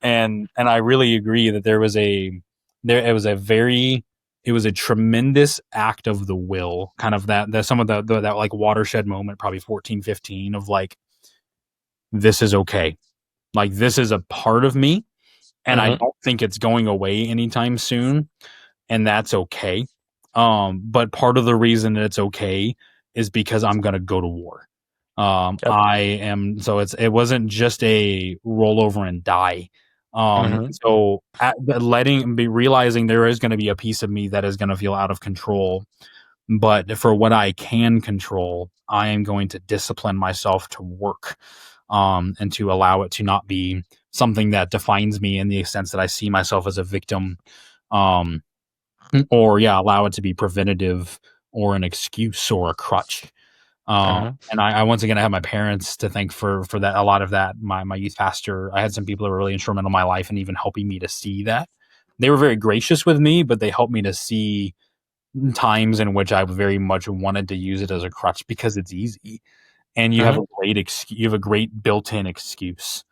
And I really agree that it was a very, it was a tremendous act of the will, kind of that some of that like watershed moment, probably 14, 15, of like, this is okay. Like, this is a part of me, and I Mhm. don't think it's going away anytime soon, and that's okay. But part of the reason that it's okay is because I'm gonna go to war. Yep. I am, so it wasn't just a roll over and die. Mhm. So realizing there is going to be a piece of me that is going to feel out of control, But for what I can control, I am going to discipline myself to work, and to allow it to not be something that defines me in the sense that I see myself as a victim, um, or yeah, allow it to be preventative or an excuse or a crutch. Uh-huh. And I once again I have my parents to thank for that, a lot of that. My youth pastor, I had some people that were really instrumental in my life and even helping me to see that. They were very gracious with me, but they helped me to see times in which I very much wanted to use it as a crutch because it's easy, and you have Uh-huh. a you have a great built-in excuse,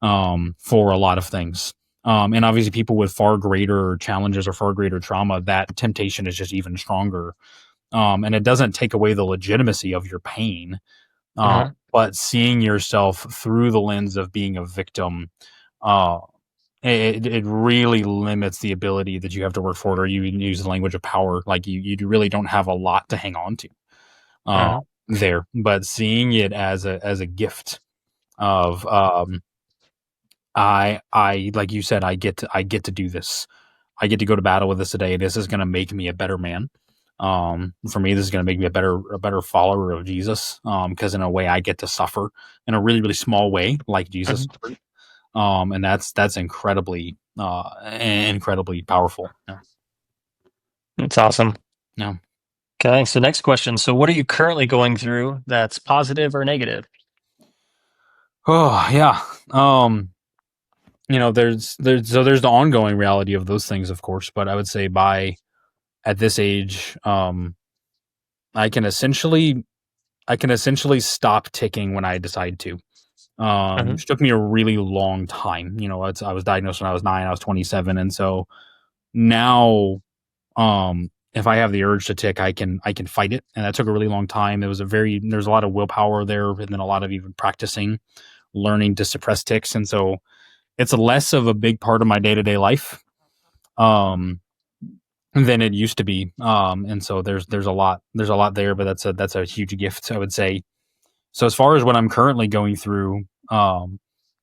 for a lot of things. And obviously, people with far greater challenges or far greater trauma, that temptation is just even stronger. And it doesn't take away the legitimacy of your pain, Uh-huh. but seeing yourself through the lens of being a victim, uh, it really limits the ability that you have to work for it, or you use the language of power. Like you really don't have a lot to hang on to, uh, Uh-huh. there. But seeing it as a gift of, I like you said, I get to do this. I get to go to battle with this today. This is going to make me a better man. For me, this is going to make me a better follower of Jesus. Because in a way, I get to suffer in a really, really small way, like Jesus Uh-huh. suffered. And that's incredibly powerful. Yeah. That's awesome. Yeah. Okay, so next question. So what are you currently going through that's positive or negative? Oh yeah. There's the ongoing reality of those things, of course, but I would say by at this age, I can essentially stop ticking when I decide to. Uh-huh. Which took me a really long time. I was diagnosed when I was 9, I was 27, and so now, if I have the urge to tick, I can fight it, and that took a really long time. There's a lot of willpower there, and then a lot of even practicing, learning to suppress ticks, and so it's less of a big part of my day to day life, um, than it used to be. And so there's a lot there, but that's a huge gift, I would say. So as far as what I'm currently going through,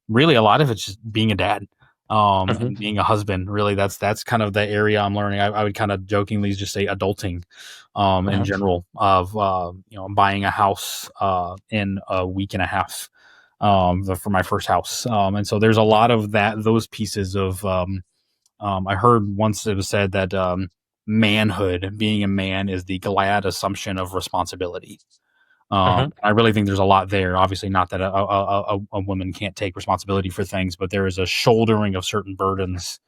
really a lot of it's just being a dad, Uh-huh. and being a husband. Really, that's kind of the area I'm learning. I would kind of jokingly just say adulting, in Uh-huh. general, of buying a house in a week and a half, for my first house. And so there's a lot of those pieces of. I heard once it was said that, manhood, being a man, is the glad assumption of responsibility. Uh-huh. I really think there's a lot there. Obviously, not that a woman can't take responsibility for things, but there is a shouldering of certain burdens.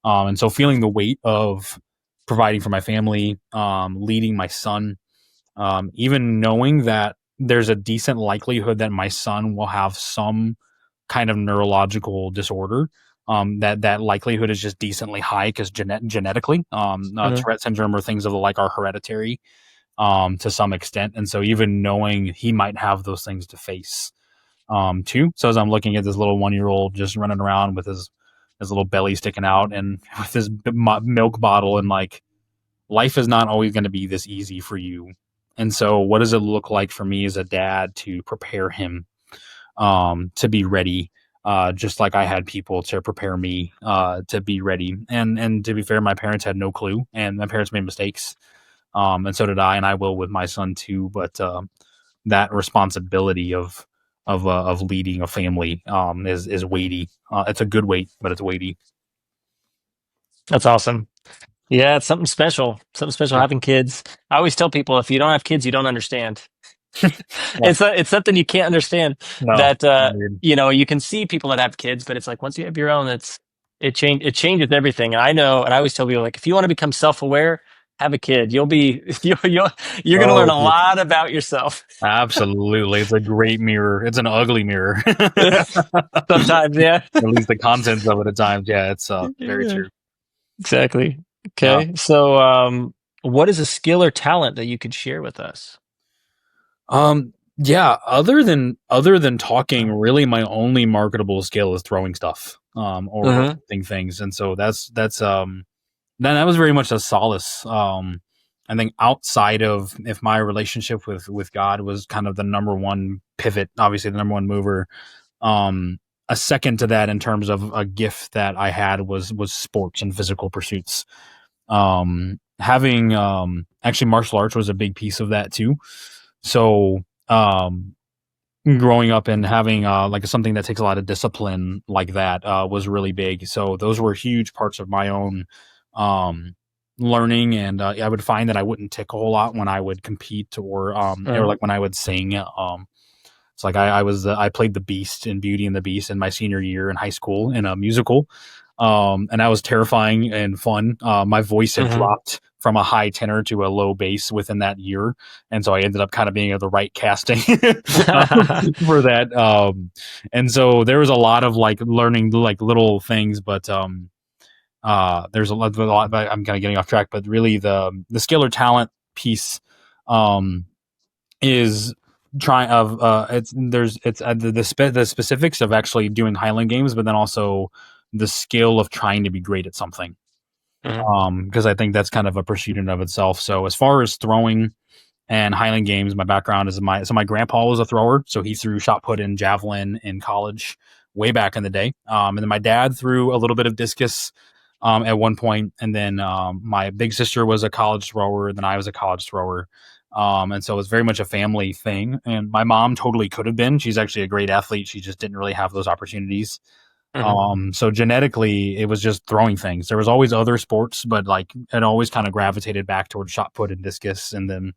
And so feeling the weight of providing for my family, leading my son, even knowing that there's a decent likelihood that my son will have some kind of neurological disorder. That likelihood is just decently high because genetically, Uh-huh. Tourette syndrome or things of the like are hereditary, to some extent. And so even knowing he might have those things to face, too. So as I'm looking at this little 1 year old just running around with his little belly sticking out and with his milk bottle, and like, life is not always going to be this easy for you. And so what does it look like for me as a dad to prepare him, to be ready? Just like I had people to prepare me, to be ready. And to be fair, my parents had no clue, and my parents made mistakes, and so did I, and I will with my son too. But that responsibility of leading a family, is weighty. It's a good weight, but it's weighty. That's awesome. Yeah, it's something special. Something special Yeah. having kids. I always tell people if you don't have kids, you don't understand. Yeah. It's something you can't understand No. that Agreed. you can see people that have kids, but it's like once you have your own, it changes everything. And I know, and I always tell people like if you want to become self-aware, have a kid. You'll be you're going to learn Oh, a lot about yourself. absolutely. It's a great mirror. It's an ugly mirror. Sometimes, yeah. At least the contents of it at times. Yeah, it's very Yeah, true. exactly. Yeah. Okay. So what is a skill or talent that you could share with us? Yeah, other than talking, really my only marketable skill is throwing stuff, or Uh-huh. lifting things. And so that was very much a solace. I think outside of, if my relationship with God was kind of the number one pivot, obviously the number one mover, a second to that in terms of a gift that I had was sports and physical pursuits. Having actually martial arts was a big piece of that too. So growing up and having like something that takes a lot of discipline like that was really big. So those were huge parts of my own um, learning, and I would find that I wouldn't tick a whole lot when I would compete or Mm-hmm. like when I would sing. It's like I played the Beast in Beauty and the Beast in my senior year in high school in a musical, and that was terrifying and fun. My voice had Mm-hmm. dropped from a high tenor to a low bass within that year, and so I ended up kind of being the right casting for that. And so there was a lot of like learning like little things, but there's a lot. But I'm kind of getting off track, but really the skill or talent piece. Um, is trying of it's the specifics of actually doing Highland Games, but then also the skill of trying to be great at something. Mm-hmm. Because I think that's kind of a pursuit in of itself. So as far as throwing and Highland Games, my background is my grandpa was a thrower, so he threw shot put and javelin in college way back in the day. And then my dad threw a little bit of discus at one point, and then my big sister was a college thrower, and then I was a college thrower. And so it was very much a family thing. And my mom totally could have been. She's actually a great athlete. She just didn't really have those opportunities. Mm-hmm. So genetically, it was just throwing things. There was always other sports, but like it always kind of gravitated back towards shot put and discus. And then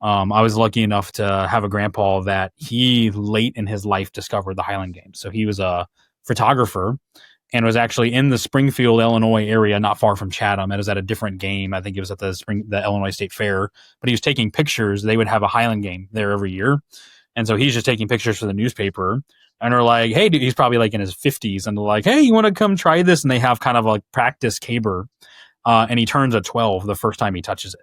I was lucky enough to have a grandpa that he late in his life discovered the Highland Games. So he was a photographer and was actually in the Springfield, Illinois area, not far from Chatham. It was at a different game. I think it was at the Illinois State Fair. But he was taking pictures. They would have a Highland Game there every year, and so he's just taking pictures for the newspaper. And they're like, "Hey, dude," he's probably like in his 50s, and they're like, "Hey, you want to come try this?" And they have kind of like practice caber, and he turns a 12 the first time he touches it.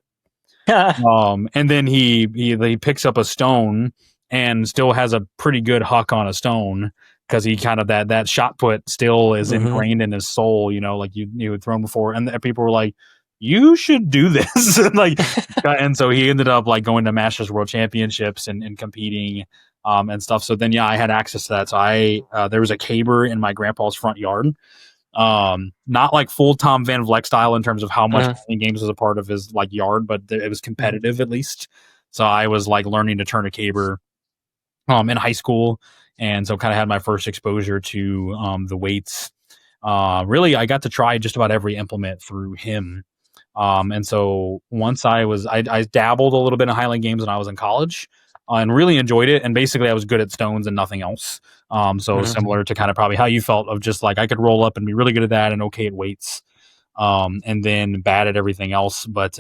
And then he picks up a stone and still has a pretty good huck on a stone because he kind of that shot put still is Mm-hmm. ingrained in his soul, like you had thrown before, and people were like, "You should do this," like, and so he ended up like going to Masters World Championships and competing. And stuff. So then, yeah, I had access to that. So there was a caber in my grandpa's front yard, not like full Tom Van Vleck style in terms of how much Mm-hmm. games was a part of his like yard, but it was Mm-hmm. competitive at least. So I was like learning to turn a caber in high school, and so kind of had my first exposure to the weights. Really, I got to try just about every implement through him. And so once I dabbled a little bit in Highland Games when I was in college, and really enjoyed it. And basically, I was good at stones and nothing else. So Mm-hmm. similar to kind of probably how you felt of just like I could roll up and be really good at that and okay at weights, and then bad at everything else. But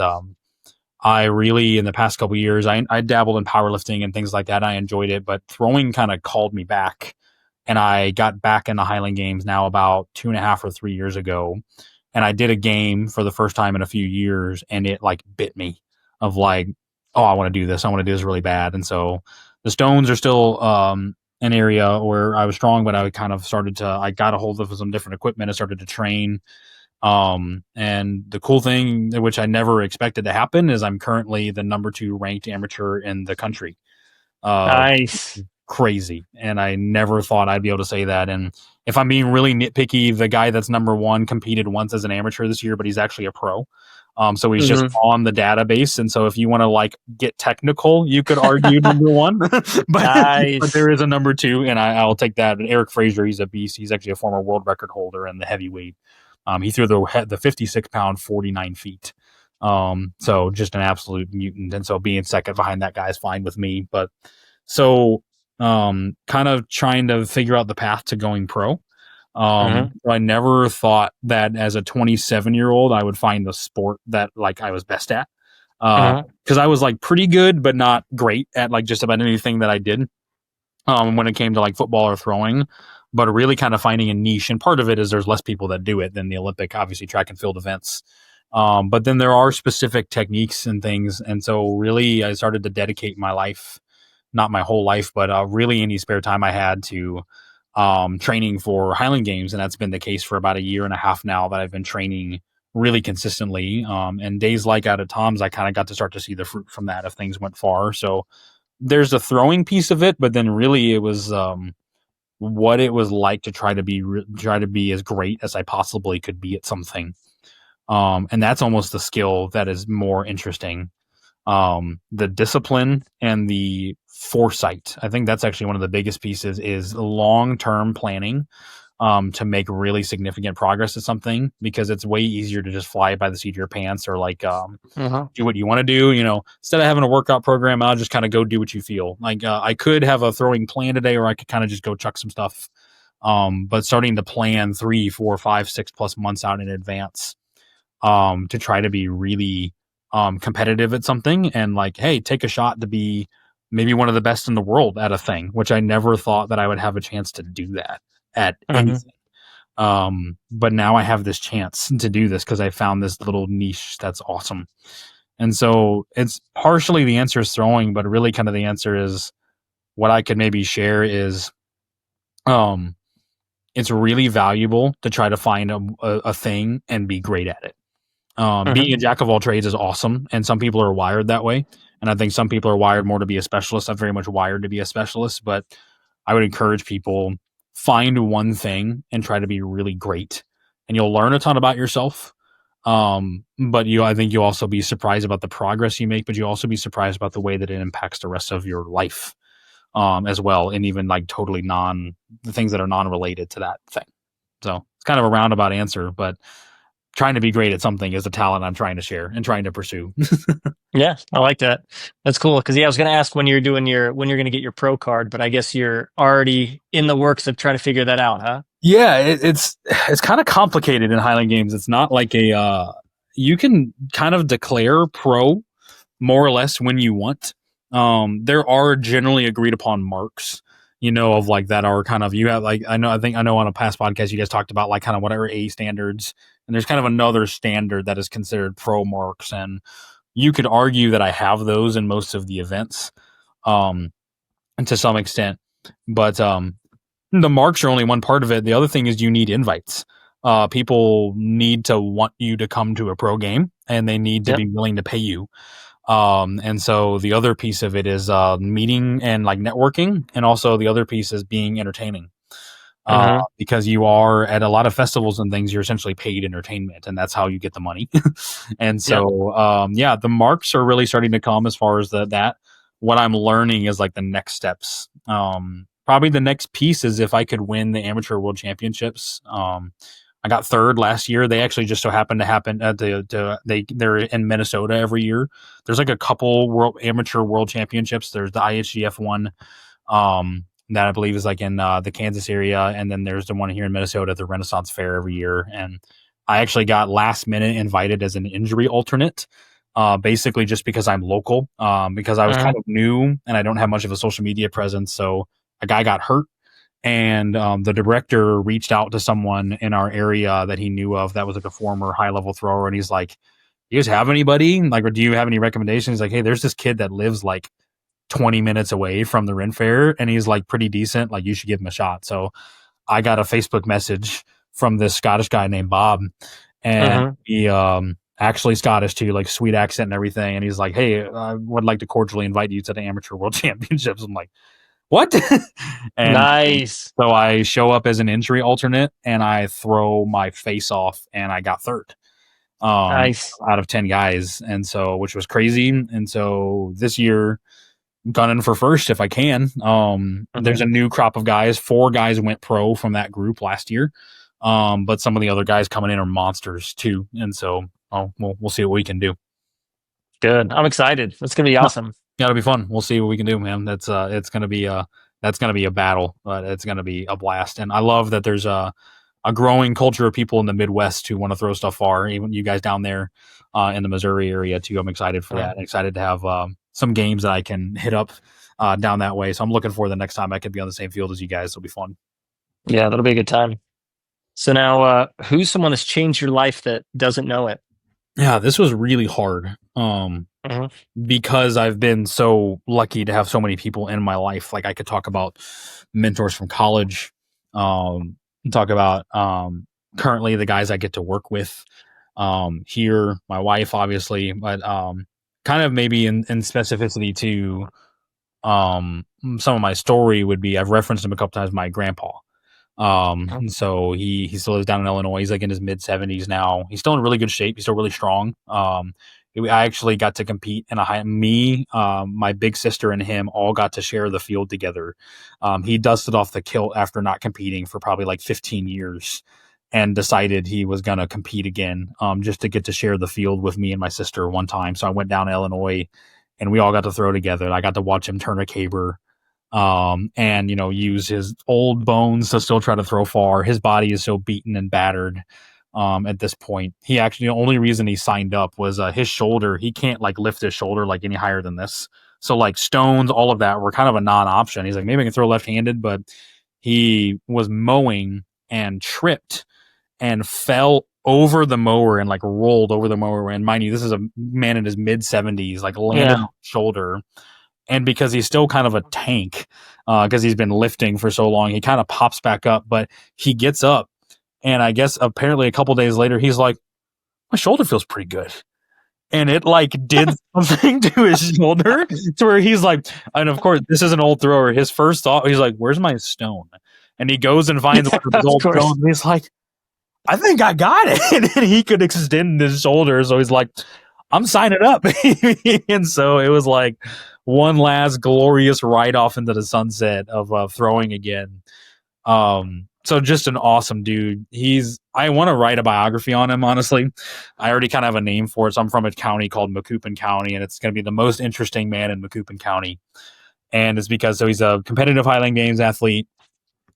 I really, in the past couple of years, I dabbled in powerlifting and things like that. I enjoyed it, but throwing kind of called me back. And I got back in the Highland Games now about 2.5 or 3 years ago. And I did a game for the first time in a few years, and it like bit me of like, oh, I want to do this. I want to do this really bad. And so the stones are still an area where I was strong, but I kind of I got a hold of some different equipment. I started to train. And the cool thing, which I never expected to happen, is I'm currently the number 2 ranked amateur in the country. Uh, Nice. Crazy. And I never thought I'd be able to say that. And if I'm being really nitpicky, the guy that's number 1 competed once as an amateur this year, but he's actually a pro. So he's just Mm-hmm. on the database. And so if you want to like get technical, you could argue number 1, but Nice. there is a number 2, and I'll take that. And Eric Fraser, he's a beast. He's actually a former world record holder in the heavyweight. He threw the 56 pound 49 feet. So just an absolute mutant. And so being second behind that guy is fine with me. But so kind of trying to figure out the path to going pro. Mm-hmm. So I never thought that as a 27-year-old I would find the sport that like I was best at. Mm-hmm. Because I was like pretty good, but not great at like just about anything that I did. When it came to like football or throwing, but really kind of finding a niche. And part of it is there's less people that do it than the Olympic, obviously, track and field events. But then there are specific techniques and things. And so really I started to dedicate my life, not my whole life, but really any spare time I had to training for Highland Games. And that's been the case for about a year and a half now that I've been training really consistently. And days like out of Tom's, I kind of got to start to see the fruit from that if things went far. So there's a throwing piece of it, but then really it was what it was like to try to be as great as I possibly could be at something. And that's almost the skill that is more interesting. The discipline and the foresight. I think that's actually one of the biggest pieces is long-term planning to make really significant progress at something, because it's way easier to just fly by the seat of your pants, or like Uh-huh. do what you want to do. Instead of having a workout program, I'll just kind of go do what you feel. Like I could have a throwing plan today, or I could kind of just go chuck some stuff. But starting to plan 3, 4, 5, 6+ months out in advance, to try to be really competitive at something, and like, hey, take a shot to be maybe one of the best in the world at a thing, which I never thought that I would have a chance to do that at Uh-huh. anything. But now I have this chance to do this because I found this little niche that's awesome. And so it's partially the answer is throwing, but really kind of the answer is what I could maybe share is um it's really valuable to try to find a thing and be great at it. Uh-huh. Being a jack of all trades is awesome, and some people are wired that way. And I think some people are wired more to be a specialist. I'm very much wired to be a specialist, but I would encourage people, find one thing and try to be really great, and you'll learn a ton about yourself. But I think you'll also be surprised about the progress you make, but you'll also be surprised about the way that it impacts the rest of your life, as well, and even like totally the things that are non-related to that thing. So it's kind of a roundabout answer, but trying to be great at something is a talent I'm trying to share and trying to pursue. Yeah, I like that. That's cool. Because yeah, I was going to ask when you're going to get your pro card, but I guess you're already in the works of trying to figure that out, huh? Yeah, it's kind of complicated in Highland Games. It's not like you can kind of declare pro more or less when you want. There are generally agreed upon marks, of like that are kind of, you have like, I know on a past podcast you guys talked about like kind of whatever A standards, and there's kind of another standard that is considered pro marks, and you could argue that I have those in most of the events, um, to some extent, but the marks are only one part of it. The other thing is you need invites. People need to want you to come to a pro game, and they need to Yep. be willing to pay you. And so the other piece of it is meeting and like networking, and also the other piece is being entertaining. Uh-huh. Because you are at a lot of festivals and things, you're essentially paid entertainment, and that's how you get the money. And Yep. so, yeah, the marks are really starting to come as far as that. What I'm learning is like the next steps. Probably the next piece is if I could win the amateur world championships. I got third last year. They actually just so happened to happen they're in Minnesota every year. There's like a couple amateur world championships. There's the IHGF one, that I believe is like in the Kansas area, and then there's the one here in Minnesota, the Renaissance Fair every year. And I actually got last minute invited as an injury alternate, basically just because I'm local, because I was kind Uh-huh. of new and I don't have much of a social media presence. So a guy got hurt, and the director reached out to someone in our area that he knew of that was like a former high level thrower, and he's like, "You guys have anybody? Like, or do you have any recommendations?" He's like, "Hey, there's this kid that lives like 20 minutes away from the Ren Fair, and he's like pretty decent. Like, you should give him a shot." So I got a Facebook message from this Scottish guy named Bob, and Uh-huh. he actually Scottish too, like sweet accent and everything. And he's like, "Hey, I would like to cordially invite you to the Amateur World Championships." I'm like, "What?" And Nice. so I show up as an injury alternate, and I throw my face off, and I got third, Nice. out of 10 guys, and so, which was crazy. And so this year, gunning for first if I can. There's Uh-huh. a new crop of guys. 4 guys went pro from that group last year, but some of the other guys coming in are monsters too, and so we'll see what we can do. Good. I'm excited. That's gonna be Yeah, awesome. it'll be fun. We'll see what we can do, man. That's gonna be a battle, but it's gonna be a blast. And I love that there's a growing culture of people in the Midwest who want to throw stuff far. Even you guys down there in the Missouri area too. I'm excited for Uh, that. I'm excited to have some games that I can hit up down that way. So I'm looking for the next time I could be on the same field as you guys. It'll be fun. yeah, that'll be a good time. So now, who's someone that's changed your life that doesn't know it? Yeah, this was really hard. Uh-huh. Because I've been so lucky to have so many people in my life. Like I could talk about mentors from college, um, talk about currently the guys I get to work with here, my wife, obviously, but kind of maybe in specificity to some of my story would be I've referenced him a couple times, my grandpa. So he still lives down in Illinois. He's like in his mid 70s now. He's still in really good shape. He's still really strong. I actually got to compete in a high. My big sister, and him all got to share the field together. He dusted off the kilt after not competing for probably like 15 years, and decided he was gonna compete again, just to get to share the field with me and my sister one time. So I went down to Illinois, and we all got to throw together. I got to watch him turn a caber, and use his old bones to still try to throw far. His body is so beaten and battered at this point. He actually, the only reason he signed up was his shoulder. He can't like lift his shoulder like any higher than this. So like stones, all of that were kind of a non-option. He's like, maybe I can throw left-handed, but he was mowing and tripped and fell over the mower and like rolled over the mower. And mind you, this is a man in his mid 70s, like landed on Yeah. his shoulder. And because he's still kind of a tank, because he's been lifting for so long, he kind of pops back up, but he gets up. And I guess apparently a couple days later, he's like, my shoulder feels pretty good. And it like did something to his shoulder to where he's like, and of course, this is an old thrower. His first thought, he's like, where's my stone? And he goes and finds one of his Of old course. stones. And he's like, I think I got it. And he could extend his shoulder. So he's like, I'm signing up. And so it was like one last glorious ride off into the sunset of throwing again. So just an awesome dude. I want to write a biography on him, honestly. I already kind of have a name for it. So I'm from a county called Macoupin County, and it's going to be the most interesting man in Macoupin County. And it's because, so he's a competitive Highland Games athlete,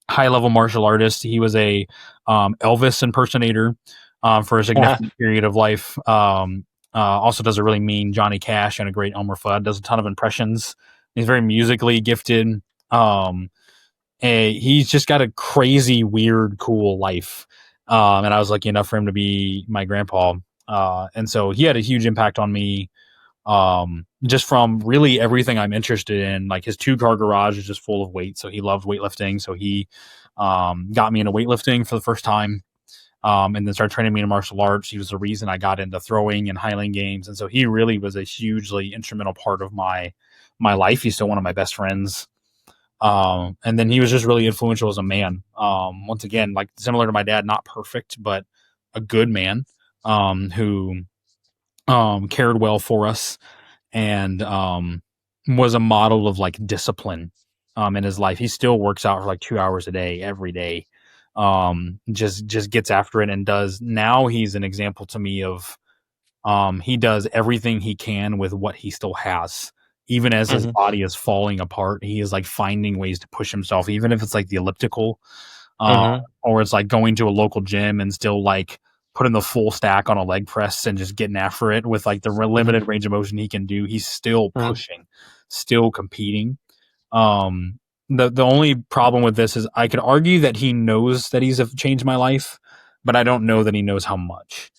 high level martial artist. He was a Elvis impersonator for a Yeah. significant period of life. Also does a really mean Johnny Cash and a great Elmer Fudd. Does a ton of impressions. He's very musically gifted. He's just got a crazy, weird, cool life. And I was lucky enough for him to be my grandpa. And so he had a huge impact on me, just from really everything I'm interested in. Like his 2-car garage is just full of weight. So he loved weightlifting. So he got me into weightlifting for the first time. And then started training me in martial arts. He was the reason I got into throwing and Highland Games. And so he really was a hugely instrumental part of my life. He's still one of my best friends. And then he was just really influential as a man. Once again, like similar to my dad, not perfect, but a good man, who cared well for us, and was a model of like discipline in his life. He still works out for like 2 hours a day, every day. Just gets after it and does. Now he's an example to me of he does everything he can with what he still has. Even as his Hmm. body is falling apart, he is like finding ways to push himself, even if it's like the elliptical, uh, Hmm. or it's like going to a local gym and still like putting the full stack on a leg press and just getting after it with like the Hmm. limited range of motion he can do. He's still Hmm. pushing, still competing. Um, the only problem with this is I could argue that he knows that he's changed my life, but I don't know that he knows how much.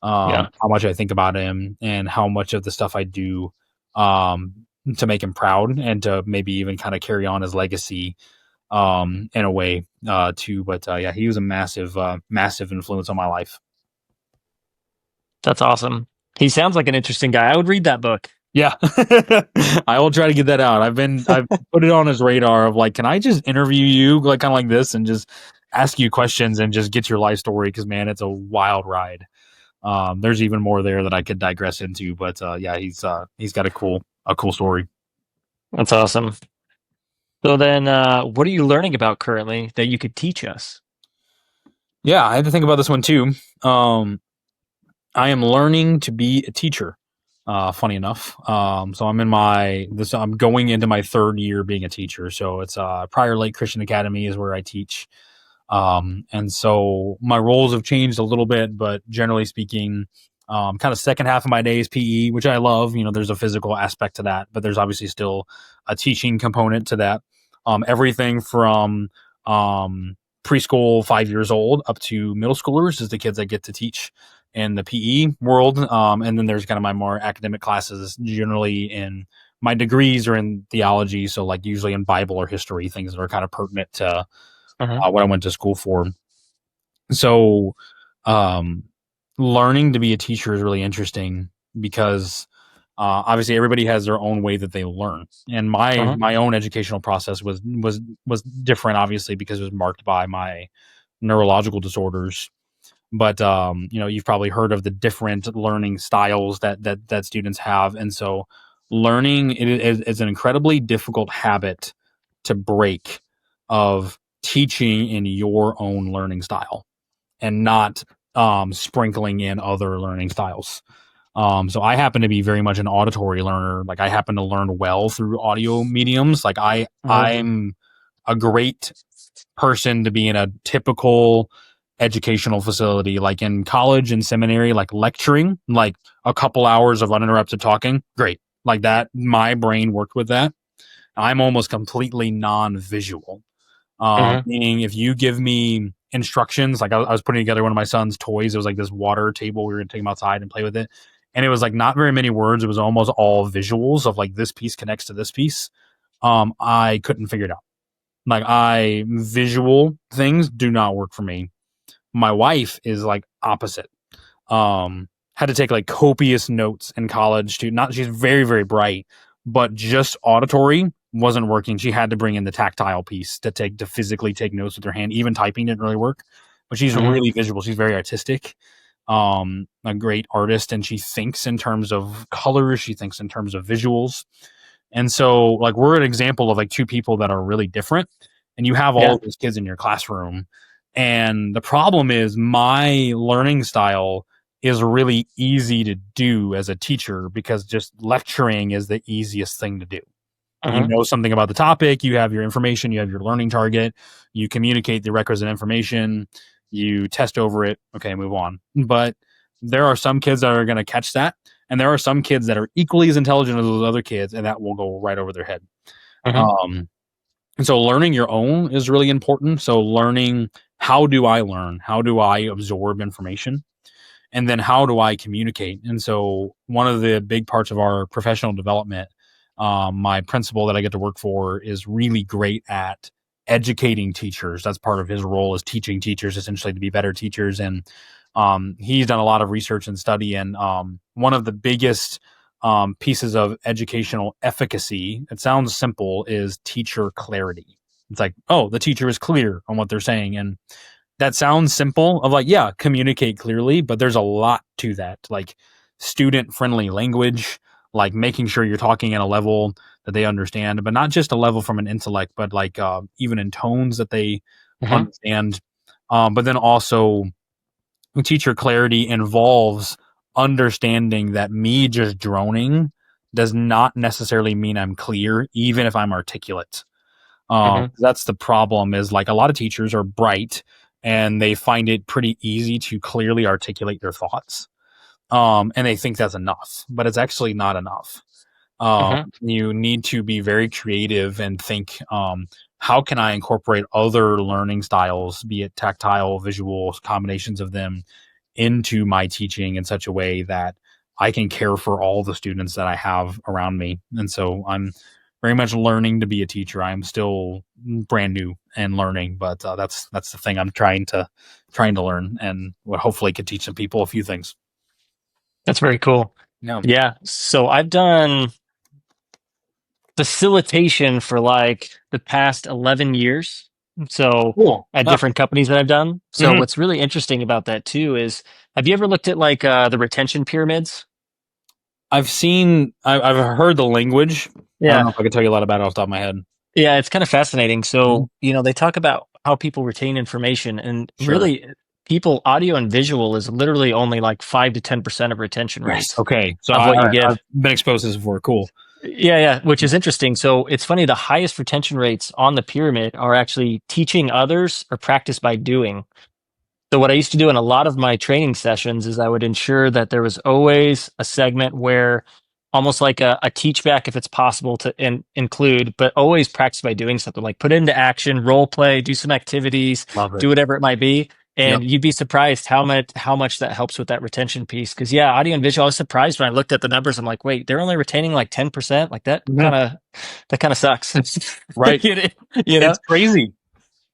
Yeah. How much I think about him and how much of the stuff I do um, to make him proud and to maybe even kind of carry on his legacy in a way too. But yeah, he was a massive influence on my life. That's awesome. He sounds like an interesting guy. I would read that book. Yeah, I will try to get that out. I've put it on his radar of like, can I just interview you like kind of like this and just ask you questions and just get your life story? Because man, it's a wild ride. There's even more there that I could digress into, but yeah, he's got a cool story. That's awesome. So then, what are you learning about currently that you could teach us? Yeah, I had to think about this one too. Um, I am learning to be a teacher. Funny enough, so I'm going into my 3rd year being a teacher. So it's Prior Lake Christian Academy is where I teach. And so my roles have changed a little bit, but generally speaking, kind of second half of my day is PE, which I love. There's a physical aspect to that, but there's obviously still a teaching component to that. Everything from preschool, 5 years old, up to middle schoolers is the kids I get to teach in the PE world. And then there's kind of my more academic classes, generally in my degrees are in theology. So like usually in Bible or history, things that are kind of pertinent to Uh-huh. what I went to school for. So, um, learning to be a teacher is really interesting because Obviously, everybody has their own way that they learn, and Uh-huh. my own educational process was different, obviously, because it was marked by my neurological disorders. But you've probably heard of the different learning styles that students have, and so learning is an incredibly difficult habit to break, of teaching in your own learning style and not sprinkling in other learning styles. So I happen to be very much an auditory learner. Like, I happen to learn well through audio mediums. Like, Uh-huh. I'm a great person to be in a typical educational facility, like in college and seminary, like lecturing, like a couple hours of uninterrupted talking. Great. Like that, my brain worked with that. I'm almost completely non-visual. Uh-huh. Meaning, if you give me instructions, like I was putting together one of my son's toys. It was like this water table. We were going to take him outside and play with it. And it was like not very many words. It was almost all visuals of like, this piece connects to this piece. I couldn't figure it out. Like, visual things do not work for me. My wife is like opposite. Had to take like copious notes in college to not, she's very, very bright, but just auditory wasn't working. She had to bring in the tactile piece to physically take notes with her hand. Even typing didn't really work. But she's Uh-huh. really visual. She's very artistic. A great artist, and she thinks in terms of colors, she thinks in terms of visuals. And so, like, we're an example of like two people that are really different, and you have all Yeah. of those kids in your classroom. And the problem is, my learning style is really easy to do as a teacher because just lecturing is the easiest thing to do. You Uh-huh. know something about the topic, you have your information, you have your learning target, you communicate the requisite information, you test over it, okay, move on. But there are some kids that are going to catch that, and there are some kids that are equally as intelligent as those other kids, and that will go right over their head. Uh-huh. Um, and so learning your own is really important. So learning, how do I learn? How do I absorb information? And then how do I communicate? And so one of the big parts of our professional development, my principal that I get to work for is really great at educating teachers. That's part of his role, is teaching teachers essentially to be better teachers. And he's done a lot of research and study. And one of the biggest pieces of educational efficacy, it sounds simple, is teacher clarity. It's like, oh, the teacher is clear on what they're saying. And that sounds simple, of like, yeah, communicate clearly, but there's a lot to that. Like, student friendly language, like making sure you're talking at a level that they understand, but not just a level from an intellect, but like even in tones that they Uh-huh. understand. But then also, teacher clarity involves understanding that me just droning does not necessarily mean I'm clear, even if I'm articulate. Uh-huh. That's the problem, is like, a lot of teachers are bright and they find it pretty easy to clearly articulate their thoughts. And they think that's enough, but it's actually not enough. Uh-huh. You need to be very creative and think, how can I incorporate other learning styles, be it tactile, visual, combinations of them, into my teaching in such a way that I can care for all the students that I have around me. And so I'm very much learning to be a teacher. I'm still brand new and learning, but that's the thing I'm trying to learn, and what hopefully could teach some people a few things. That's very cool. No, Yeah. So I've done facilitation for like the past 11 years. So cool. at Ah, different companies that I've done. So mhm. what's really interesting about that too is, have you ever looked at like the retention pyramids? I've heard the language. I don't know Yeah. if I could tell you a lot about it off the top of my head. Yeah, it's kind of fascinating. Mhm. So, they talk about how people retain information, and Sure. really people audio and visual is literally only like 5 to 10% of retention Yes. rates Okay. So of what you I've give. been exposed to this before. Cool. Yeah, yeah, which is interesting. So it's funny, the highest retention rates on the pyramid are actually teaching others or practice by doing. So what I used to do in a lot of my training sessions is I would ensure that there was always a segment where, almost like a teach back, if it's possible to include, but always practice by doing something, like put it into action, role play, do some activities, Love it. do whatever it might be. Yep. And you'd be surprised how much that helps with that retention piece. Because yeah, audio and visual, I was surprised when I looked at the numbers. I'm like, wait, they're only retaining like 10%. Like Mhm. that kind of sucks. Right. you you know? It's crazy.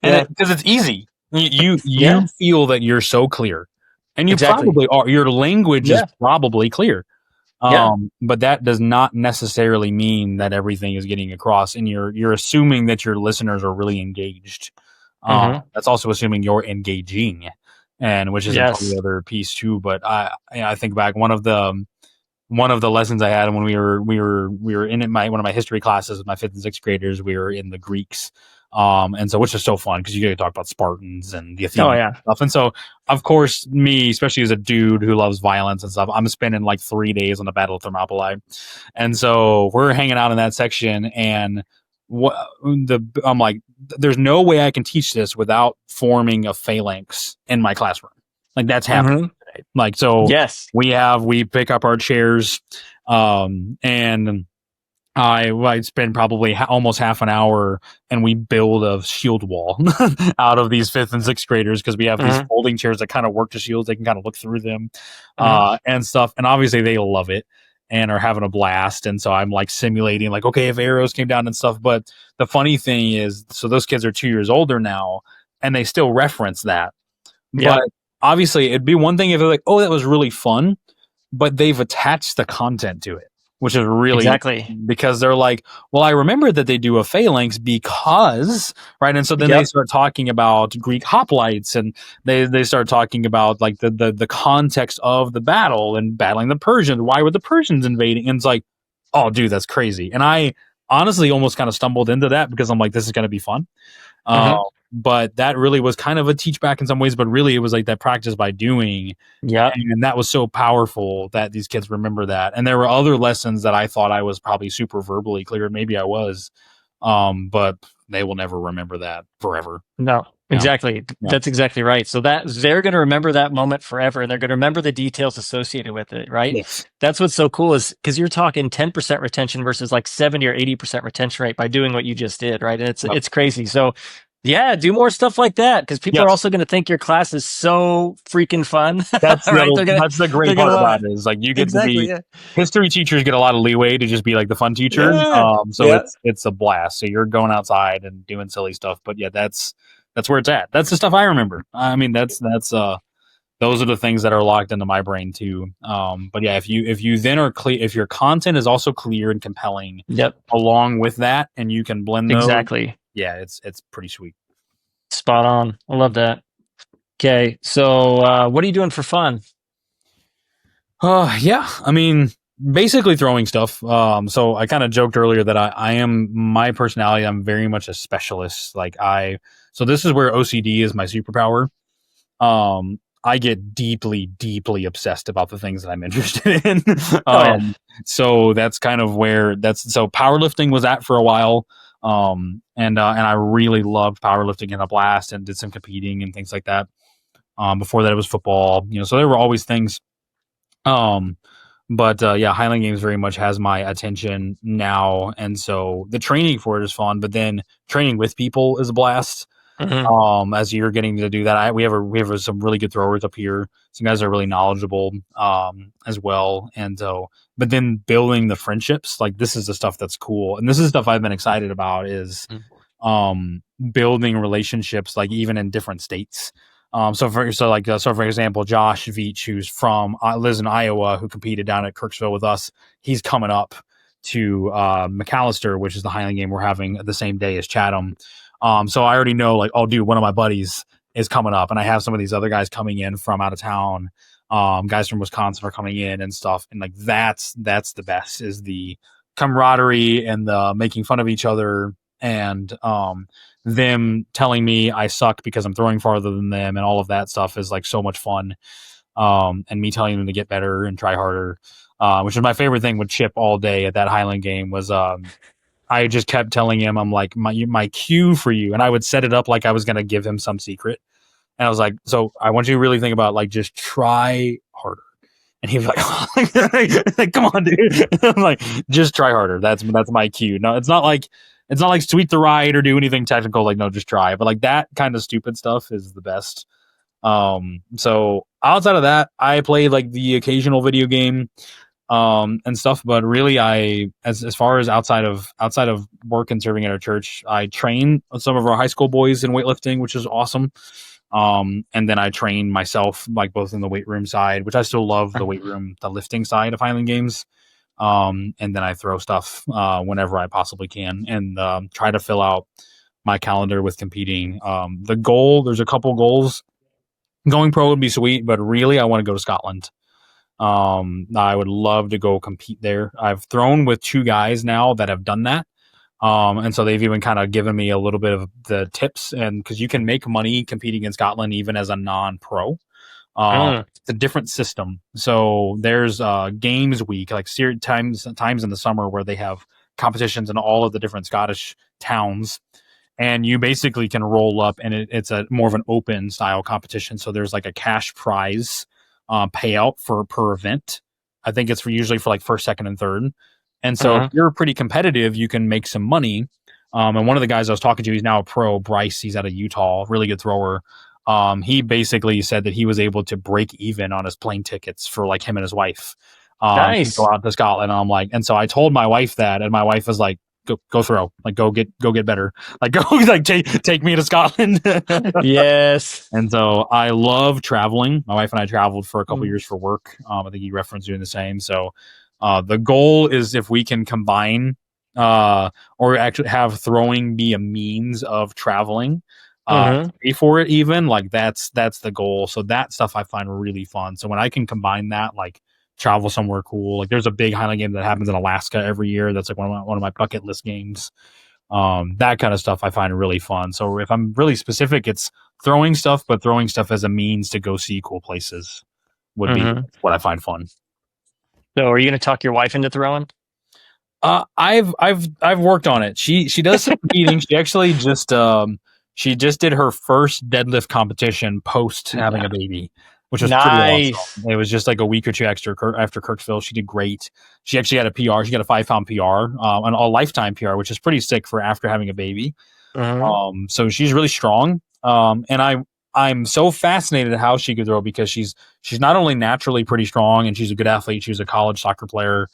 And Yeah, because it's easy. You yeah, feel that you're so clear, and you exactly. probably are. Your language is Yeah. probably clear. Yeah. But that does not necessarily mean that everything is getting across, and you're assuming that your listeners are really engaged. Hmm. That's also assuming you're engaging, and which is a totally Yes. other piece too. But I think back one of the lessons I had when we were in one of my history classes with my fifth and sixth graders. We were in the Greeks, and so which is so fun because you get to talk about Spartans and the Oh Athenians yeah. and stuff. And so, of course, me, especially as a dude who loves violence and stuff, I'm spending like 3 days on the Battle of Thermopylae, and so we're hanging out in that section, and I'm like, there's no way I can teach this without forming a phalanx in my classroom. Like that's happening Hmm. today. Like so Yes. we pick up our chairs, and I spend probably almost half an hour, and we build a shield wall out of these fifth and sixth graders because we have these Hmm. folding chairs that kind of work as shields. They can kind of look through them, Hmm. and stuff. And obviously they love it and are having a blast. And so I'm like simulating, like, okay, if arrows came down and stuff. But the funny thing is, so those kids are 2 years older now, and they still reference that. But Yep. obviously, it'd be one thing if they're like, "Oh, that was really fun," but they've attached the content to it, which is really Exactly. because they're like, "Well, I remember that they do a phalanx because," right? And so then they Yep. start talking about Greek hoplites, and they start talking about like the context of the battle and battling the Persians. Why were the Persians invading? And it's like, "Oh, dude, that's crazy." And I honestly almost kind of stumbled into that because I'm like, "This is going to be fun." Uh, Hmm. but that really was kind of a teach back in some ways, but really it was like that practice by doing. Yep. And that was so powerful that these kids remember that. And there were other lessons that I thought I was probably super verbally clear. Maybe I was, but they will never remember that forever. No, Yeah. exactly. Yeah. That's exactly right. So that they're going to remember that moment forever, and they're going to remember the details associated with it, right? Yes. That's what's so cool is because you're talking 10% retention versus like 70 or 80% retention rate by doing what you just did, right? And Yep. it's crazy. So yeah, do more stuff like that because people are Yes. also going to think your class is so freaking fun, That's the right? other, that's the great They're gonna part about want it is like you get to exactly, be yeah, history teachers get a lot of leeway to just be like the fun teacher. yeah, So yeah, it's a blast. So you're going outside and doing silly stuff, but yeah, that's where it's at. That's the stuff I remember. I mean, that's those are the things that are locked into my brain too. But yeah, if you then are clear, if your content is also clear and compelling yep, along with that, and you can blend those, exactly, yeah, it's pretty sweet. spot on. I love that. Okay, so what are you doing for fun? Yeah, I mean, basically throwing stuff. So I kind of joked earlier that I am my personality. I'm very much a specialist. So this is where OCD is my superpower. I get deeply, deeply obsessed about the things that I'm interested in. Oh yeah. So that's kind of where so powerlifting was at for a while. And I really loved powerlifting and a blast and did some competing and things like that. Before that it was football, so there were always things. Um, but yeah, Highland Games very much has my attention now, and so the training for it is fun. But then training with people is a blast. Hmm. As you're getting to do that, we have some really good throwers up here. Some guys are really knowledgeable, as well, and so. But then building the friendships, like this is the stuff that's cool, and this is stuff I've been excited about is um, building relationships, like even in different states. So for example, Josh Veach, who's from lives in Iowa, who competed down at Kirksville with us, he's coming up to McAllister, which is the Highland game we're having the same day as Chatham. So I already know, like, oh, dude, one of my buddies is coming up, and I have some of these other guys coming in from out of town. Guys from Wisconsin are coming in and stuff, and like that's the best is the camaraderie and the making fun of each other and them telling me I suck because I'm throwing farther than them and all of that stuff is like so much fun. And me telling them to get better and try harder, which is my favorite thing with Chip all day at that Highland game was I just kept telling him I'm like my cue for you, and I would set it up like I was gonna give him some secret, and I was like, so I want you to really think about like just try harder. And he was like, "Come on, dude!" I'm like, "Just try harder." That's my cue. No, it's not like sweep the ride or do anything technical. Like, no, just try. But like that kind of stupid stuff is the best. So outside of that, I play like the occasional video game, and stuff. But really, as far as outside of work and serving at our church, I train some of our high school boys in weightlifting, which is awesome. And then I train myself, like both in the weight room side, which I still love the weight room, the lifting side of Highland Games. And then I throw stuff whenever I possibly can, and try to fill out my calendar with competing. The goal, there's a couple goals. Going pro would be sweet, but really, I want to go to Scotland. I would love to go compete there. I've thrown with two guys now that have done that. And so they've even kind of given me a little bit of the tips, and because you can make money competing in Scotland even as a non-pro. Mm, It's a different system. So there's games week, like times in the summer where they have competitions in all of the different Scottish towns, and you basically can roll up, and it's a more of an open style competition. So there's like a cash prize payout for per event. I think it's usually for like first, second, and third. And so if mm-hmm. you're pretty competitive, you can make some money. And one of the guys I was talking to, he's now a pro, Bryce. He's out of Utah, really good thrower. He basically said that he was able to break even on his plane tickets for like him and his wife to go Nice. out to Scotland. And I'm like, and so I told my wife that, and my wife was like, go throw, like go get better, like go like take me to Scotland. Yes. And so I love traveling. My wife and I traveled for a couple Mm, years for work. I think you referenced doing the same. So the goal is if we can combine or actually have throwing be a means of traveling, mm-hmm. pay for it even, like that's the goal. So that stuff I find really fun. So when I can combine that, like travel somewhere cool, like there's a big Highland game that happens in Alaska every year. That's like one of my bucket list games. That kind of stuff I find really fun. So if I'm really specific, it's throwing stuff, but throwing stuff as a means to go see cool places would be Mm-hmm. what I find fun. So are you going to talk your wife into throwing? I've worked on it. She does some competing. She just did her first deadlift competition post having a baby, which was pretty awesome. Nice. It was just like a week or two extra after Kirksville. She did great. She actually had a PR. She got a 5 pound PR, and a lifetime PR, which is pretty sick for after having a baby. Mm-hmm. So she's really strong. And I'm so fascinated at how she could throw because she's not only naturally pretty strong and she's a good athlete. She was a college soccer player.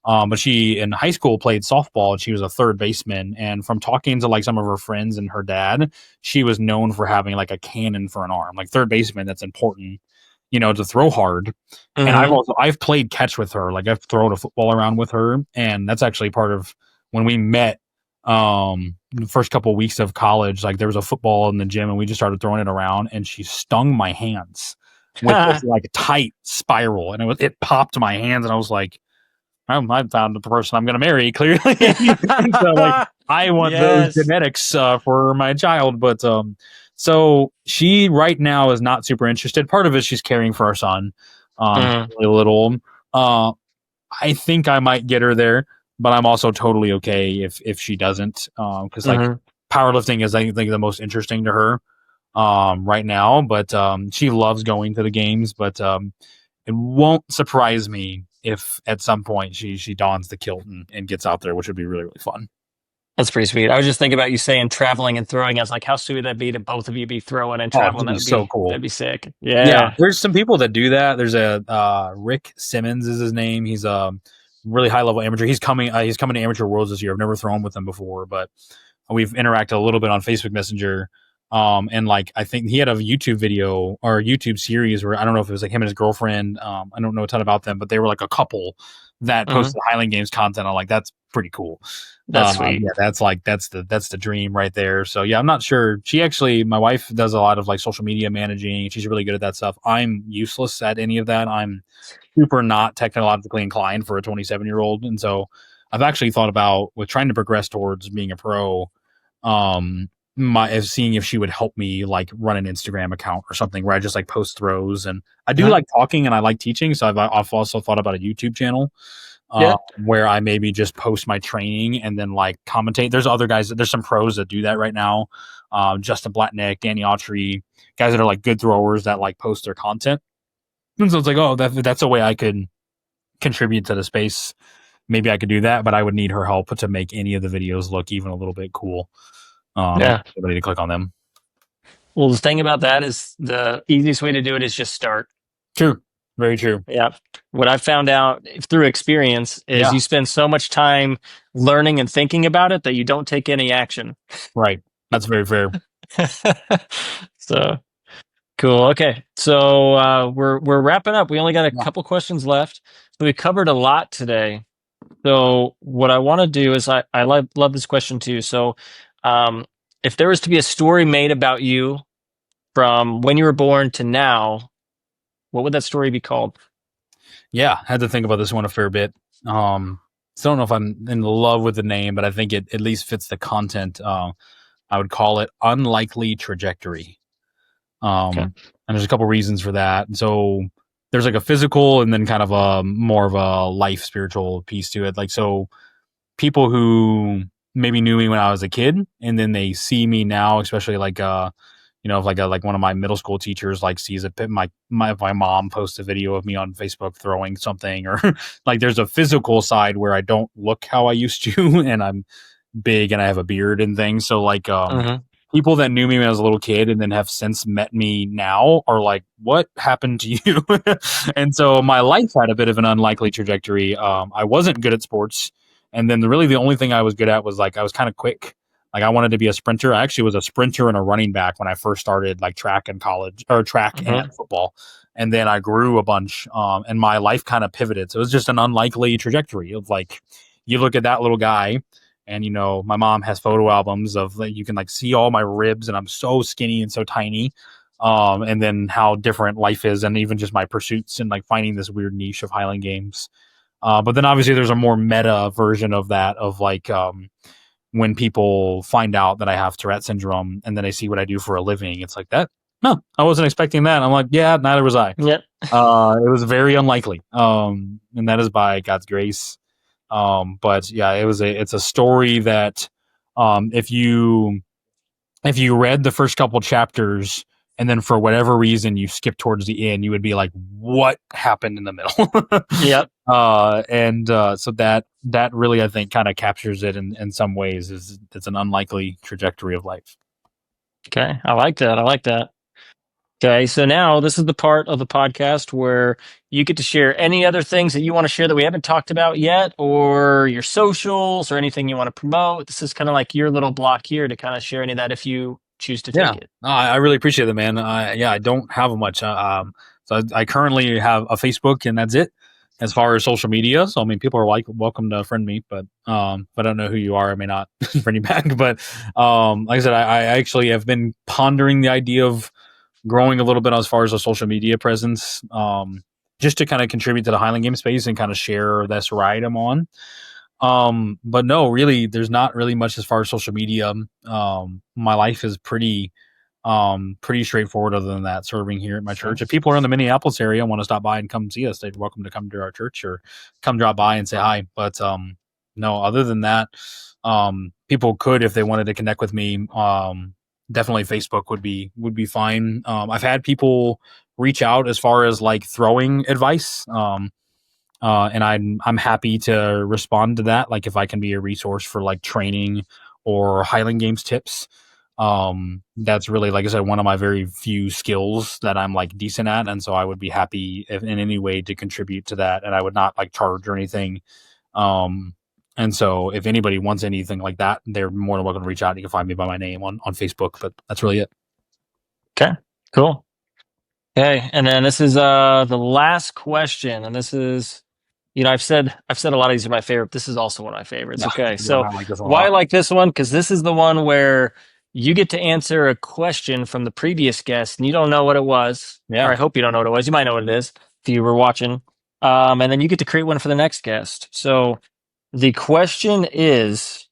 But she in high school played softball and she was a third baseman. And from talking to like some of her friends and her dad, she was known for having like a cannon for an arm, like third baseman. That's important, to throw hard. And Mm-hmm. I've played catch with her. Like I've thrown a football around with her. And that's actually part of when we met, the first couple of weeks of college, like there was a football in the gym and we just started throwing it around and she stung my hands with this like tight spiral and it popped my hands and I was like, I found the person I'm going to marry clearly. And so like I want those Yes. genetics for my child, but so she right now is not super interested. Part of it she's caring for our son. He's Mm-hmm. really little. Uh, I think I might get her there, but I'm also totally okay if she doesn't, because like Mm-hmm. powerlifting is I think the most interesting to her right now. But she loves going to the games, but it won't surprise me if at some point she dons the kilt and gets out there, which would be really really fun. That's pretty sweet. I was just thinking about you saying traveling and throwing. I was like, how sweet would that be to both of you be throwing and Oh, traveling? it'd be so That'd cool. be sick. Yeah, Yeah. there's some people that do that. There's a Rick Simmons is his name. He's a really high level amateur. He's coming to Amateur Worlds this year. I've never thrown with him before, but we've interacted a little bit on Facebook Messenger. And like I think he had a YouTube video or a YouTube series where I don't know if it was like him and his girlfriend. I don't know a ton about them, but they were like a couple that Mm-hmm. posted Highland Games content. I'm like, that's pretty cool. That's sweet. Yeah, that's the dream right there. So yeah, I'm not sure. My wife does a lot of like social media managing. She's really good at that stuff. I'm useless at any of that. I'm super not technologically inclined for a 27-year-old, and so I've actually thought about with trying to progress towards being a pro. My seeing if she would help me like run an Instagram account or something where I just like post throws, and I do Mm-hmm. like talking and I like teaching, so I've also thought about a YouTube channel Yeah. where I maybe just post my training and then like commentate. There's other guys, there's some pros that do that right now. Justin Blatnick, Danny Autry, guys that are like good throwers that like post their content. And so it's like, oh, that's a way I could contribute to the space. Maybe I could do that, but I would need her help to make any of the videos look even a little bit cool. And Yeah. somebody to click on them. Well, the thing about that is the easiest way to do it is just start. True. Very true. Yeah. What I found out through experience is Yeah. you spend so much time learning and thinking about it that you don't take any action. Right. That's very fair. So Cool. Okay. So we're wrapping up. We only got a Yeah. couple questions left. So we covered a lot today. So what I want to do is I love this question too. So um, if there was to be a story made about you from when you were born to now, what would that story be called? Yeah, had to think about this one a fair bit. Still don't know if I'm in love with the name, but I think it at least fits the content. I would call it Unlikely Trajectory. Okay. And there's a couple reasons for that. So there's like a physical and then kind of a more of a life spiritual piece to it. Like, so people who maybe knew me when I was a kid and then they see me now, especially like if like one of my middle school teachers like sees my mom posts a video of me on Facebook throwing something, or like there's a physical side where I don't look how I used to and I'm big and I have a beard and things. So like Hmm. people that knew me when I was a little kid and then have since met me now are like, what happened to you? And so my life had a bit of an unlikely trajectory. I wasn't good at sports. And then really the only thing I was good at was like I was kind of quick. Like I wanted to be a sprinter. I actually was a sprinter and a running back when I first started like track in college or track Hmm. and football. And then I grew a bunch, and my life kind of pivoted. So it was just an unlikely trajectory of like, you look at that little guy, and my mom has photo albums of like you can like see all my ribs, and I'm so skinny and so tiny. And then how different life is, and even just my pursuits and like finding this weird niche of Highland Games. But then obviously there's a more meta version of that of like when people find out that I have Tourette syndrome and then they see what I do for a living, it's like that. No, I wasn't expecting that. I'm like, yeah, neither was I. Yep. It was very unlikely, and that is by God's grace. But yeah, it's a story that if you read the first couple chapters and then for whatever reason you skip towards the end, you would be like, what happened in the middle? Yep. So that really I think kind of captures it in some ways. Is it's an unlikely trajectory of life. Okay. I like that. I like that. Okay, so now this is the part of the podcast where you get to share any other things that you want to share that we haven't talked about yet, or your socials, or anything you want to promote. This is kind of like your little block here to kind of share any of that if you choose to take Yeah, it. I really appreciate it, man. Yeah, I don't have much. So I currently have a Facebook, and that's it. As far as social media, so I mean, people are like welcome to friend me, but if I don't know who you are, I may not friend you back. But like I said, I actually have been pondering the idea of growing a little bit as far as a social media presence, just to kind of contribute to the Highland Game space and kind of share this ride I'm on. But no, really, there's not really much as far as social media. My life is pretty straightforward other than that, serving here at my church. If people are in the Minneapolis area and want to stop by and come see us, they're welcome to come to our church or come drop by and say hi. But no, other than that, people could, if they wanted to connect with me, definitely Facebook would be fine. I've had people reach out as far as like throwing advice. And I'm happy to respond to that. Like if I can be a resource for like training or Highland Games tips, that's really, like I said, one of my very few skills that I'm like decent at, and so I would be happy if, in any way to contribute to that, and I would not like charge or anything. Um, and so if anybody wants anything like that, they're more than welcome to reach out. You can find me by my name on Facebook, but that's really it. Okay, cool. Okay, and then this is the last question, and this is, I've said a lot of these are my favorite. This is also one of my favorites. Yeah, Okay, yeah, so I like this one a why I lot. like this one? Because this is the one where you get to answer a question from the previous guest, and you don't know what it was, or Yeah. I hope you don't know what it was. You might know what it is if you were watching. And then you get to create one for the next guest. So the question is,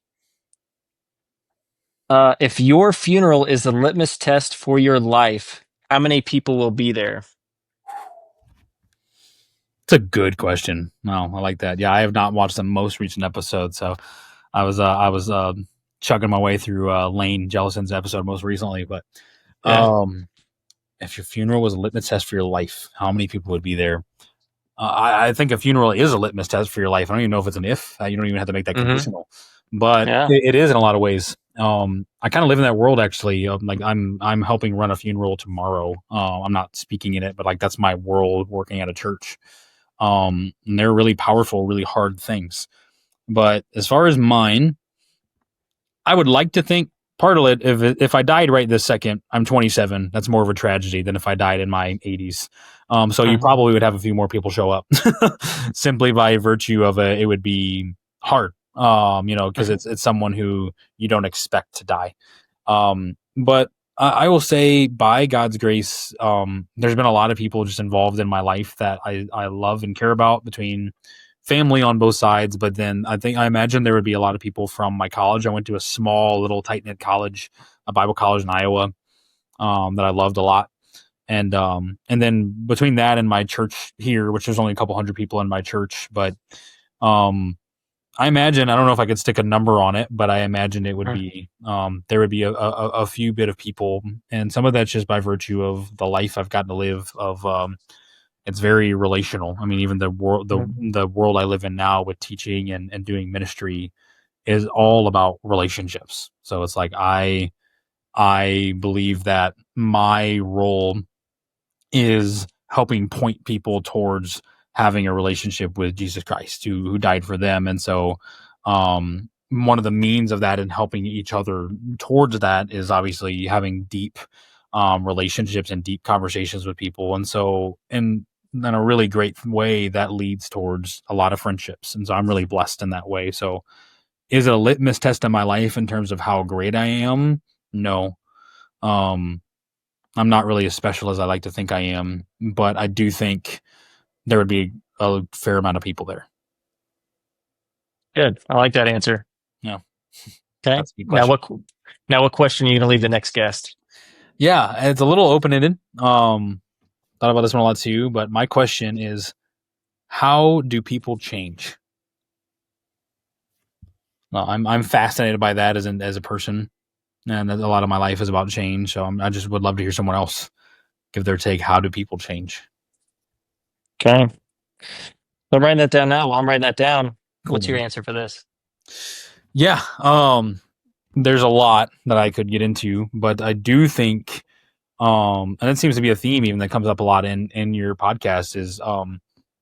if your funeral is the litmus test for your life, how many people will be there? It's a good question. No, I like that. Yeah, I have not watched the most recent episode, so I was chugging my way through Lane Jellison's episode most recently. But Yeah. um, if your funeral was a litmus test for your life, how many people would be there? I think a funeral is a litmus test for your life. I don't even know if it's an if. You don't even have to make that Hmm. conditional, but Yeah. it is in a lot of ways. I kind of live in that world actually. Like I'm helping run a funeral tomorrow. I'm not speaking in it, but like that's my world working at a church. And they're really powerful, really hard things. But as far as mine, I would like to think. part of it, if I died right this second, I'm 27. That's more of a tragedy than if I died in my 80s. So you Mhm. probably would have a few more people show up, simply by virtue of it would be hard. Because Mhm. it's someone who you don't expect to die. But I will say, by God's grace, there's been a lot of people just involved in my life that I love and care about, between family on both sides. But then I imagine there would be a lot of people from my college. I went to a small, little, tight knit college, a Bible college in Iowa, that I loved a lot. And then between that and my church here, which there's only a couple hundred people in my church, but um, I imagine, I don't know if I could stick a number on it, but I imagine it would Mhm. be, there would be a few bit of people, and some of that's just by virtue of the life I've gotten to live. It's very relational. I mean, even Mhm. the world I live in now with teaching and doing ministry is all about relationships. So it's like I believe that my role is helping point people towards having a relationship with Jesus Christ, who died for them. And so, one of the means of that and helping each other towards that is obviously having deep relationships and deep conversations with people. And so, in a really great way, that leads towards a lot of friendships. And so, I'm really blessed in that way. So, is it a litmus test in my life in terms of how great I am? No. Um, I'm not really as special as I like to think I am, but I do think there would be a fair amount of people there. Good. I like that answer. Yeah, Okay. that's a good question. Now what question are you going to leave the next guest? Yeah, it's a little open ended. Thought about this one a lot too, but my question is, how do people change? Well, I'm fascinated by that as a person, and a lot of my life is about change. So I just would love to hear someone else give their take. How do people change? Okay. So I'm writing that down now. While I'm writing that down, Cool, what's your man. answer for this? Yeah. There's a lot that I could get into, but I do think, and it seems to be a theme even that comes up a lot in your podcast, is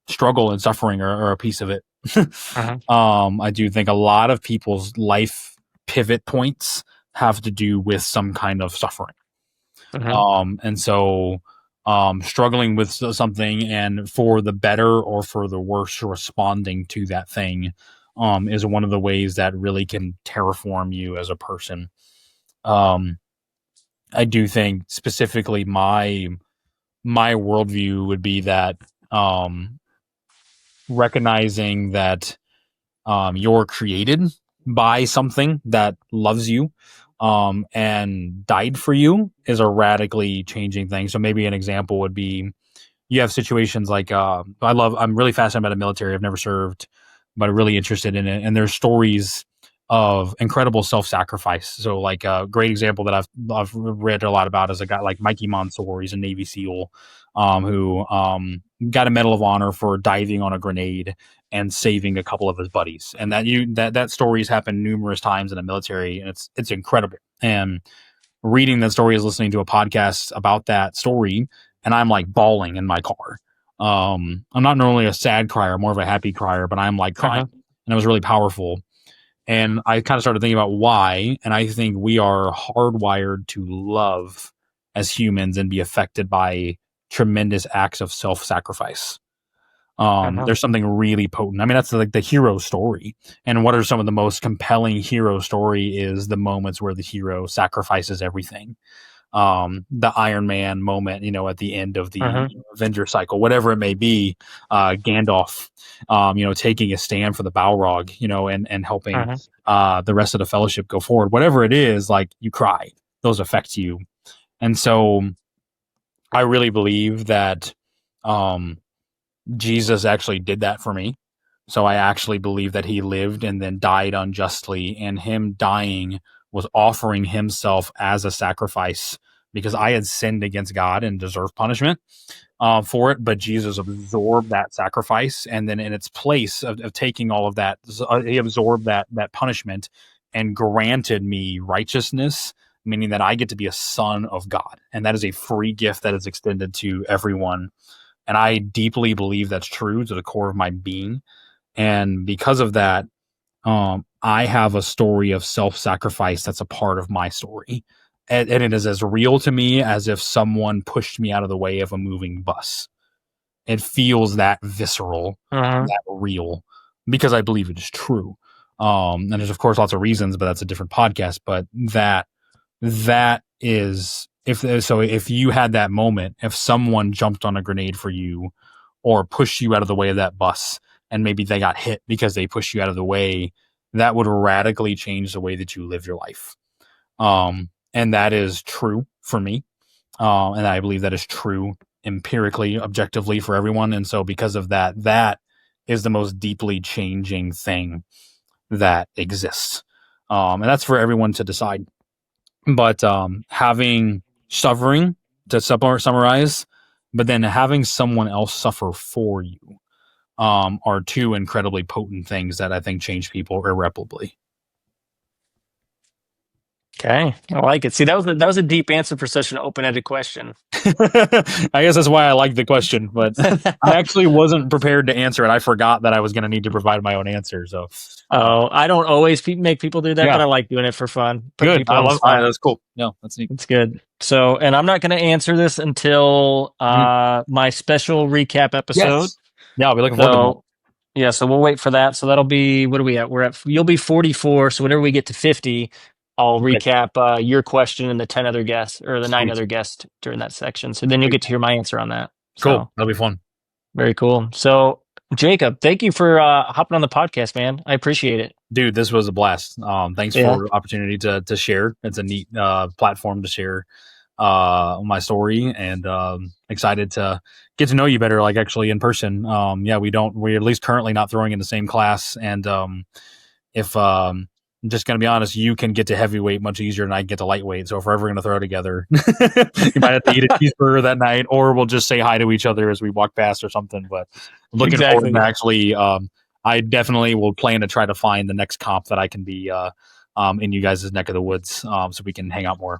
struggle and suffering are a piece of it. Uh-huh. I do think a lot of people's life pivot points have to do with some kind of suffering. Uh-huh. And so, struggling with something, and for the better or for the worse, responding to that thing, is one of the ways that really can terraform you as a person. Um, I do think specifically my worldview would be that, um, recognizing that, you're created by something that loves you, and died for you, is a radically changing thing. So maybe an example would be, you have situations like, I'm really fascinated by the military. I've never served, but I'm really interested in it. And there's stories of incredible self-sacrifice. So like a great example that I've read a lot about is a guy like Mikey Monsoor. He's a Navy SEAL, who got a Medal of Honor for diving on a grenade and saving a couple of his buddies. And that story's happened numerous times in the military, and it's incredible. And reading that story is listening to a podcast about that story, and I'm like bawling in my car. I'm not normally a sad crier, more of a happy crier, but I'm like crying, Uh-huh. and it was really powerful. And I kind of started thinking about why, and I think we are hardwired to love as humans and be affected by tremendous acts of self-sacrifice. Uh-huh. There's something really potent. I mean, that's like the hero story. And what are some of the most compelling hero story is the moments where the hero sacrifices everything. The Iron Man moment, at the end of the Uh-huh. Avenger cycle, whatever it may be, Gandalf, taking a stand for the Balrog, and helping Uh-huh. the rest of the Fellowship go forward. Whatever it is, like, you cry. Those affect you. And so I really believe that, um, Jesus actually did that for me. So I actually believe that he lived and then died unjustly, and him dying was offering himself as a sacrifice, because I had sinned against God and deserved punishment for it. But Jesus absorbed that sacrifice, and then in its place of taking all of that, he absorbed that punishment and granted me righteousness, meaning that I get to be a son of God, and that is a free gift that is extended to everyone. And I deeply believe that's true to the core of my being. And because of that, I have a story of self-sacrifice that's a part of my story. And it is as real to me as if someone pushed me out of the way of a moving bus. It feels that visceral, Uh-huh. that real, because I believe it is true. And there's of course lots of reasons, but that's a different podcast. But that is, if you had that moment, if someone jumped on a grenade for you or pushed you out of the way of that bus, and maybe they got hit because they pushed you out of the way, that would radically change the way that you live your life. And that is true for me. And I believe that is true empirically, objectively for everyone. And so because of that, that is the most deeply changing thing that exists. And that's for everyone to decide. But having suffering, to summarize, but then having someone else suffer for you, are two incredibly potent things that I think change people irreparably. Okay, I like it. See, that was a deep answer for such an open-ended question. I guess that's why I like the question, but I actually wasn't prepared to answer it. I forgot that I was going to need to provide my own answer. So, Oh, I don't always make people do that, yeah, but I like doing it for fun, putting good. people on the spot. That's cool. No, that's neat. It's good. So, and I'm not going to answer this until Mhm. my special recap episode. Yes. Yeah, I'll be looking forward to that. So, yeah, so we'll wait for that. So that'll be, what are we at? You'll be 44. So whenever we get to 50, I'll Okay, recap your question and the 10 other guests or the nine sweet. other guests during that section. So then you'll Sweet. get to hear my answer on that. Cool. So That'll be fun. very cool. So, Jacob, thank you for hopping on the podcast, man. I appreciate it. Dude, this was a blast. Thanks Yeah, for the opportunity to share. It's a neat platform to share my story, and excited to get to know you better, like actually in person. Yeah, we're at least currently not throwing in the same class, and if I'm just gonna be honest, you can get to heavyweight much easier than I can get to lightweight. So if we're ever gonna throw together, you might have to eat a cheeseburger that night, or we'll just say hi to each other as we walk past or something. But I'm looking forward to exactly. actually. I definitely will plan to try to find the next comp that I can be in you guys' neck of the woods, so we can hang out more.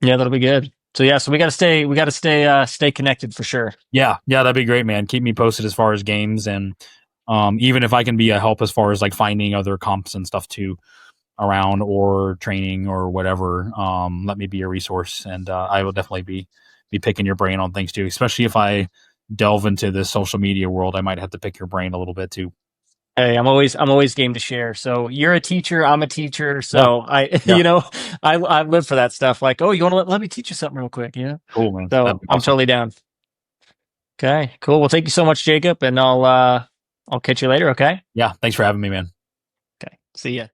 Yeah, that'll be good. So yeah, so stay connected for sure. Yeah, yeah, that'd be great, man. Keep me posted as far as games, and even if I can be a help as far as like finding other comps and stuff too around, or training or whatever. Let me be a resource, and I will definitely be picking your brain on things too, especially if I delve into the social media world. I might have to pick your brain a little bit too. Hey, I'm always game to share. So you're a teacher, I'm a teacher. Yeah, So I, yeah, I live for that stuff. Like, oh, you want to let me teach you something real quick? Yeah. cool, man. That'd So be I'm awesome. totally down. Okay, cool. Well, thank you so much, Jacob, and I'll catch you later. Okay. Yeah, thanks for having me, man. Okay. See ya.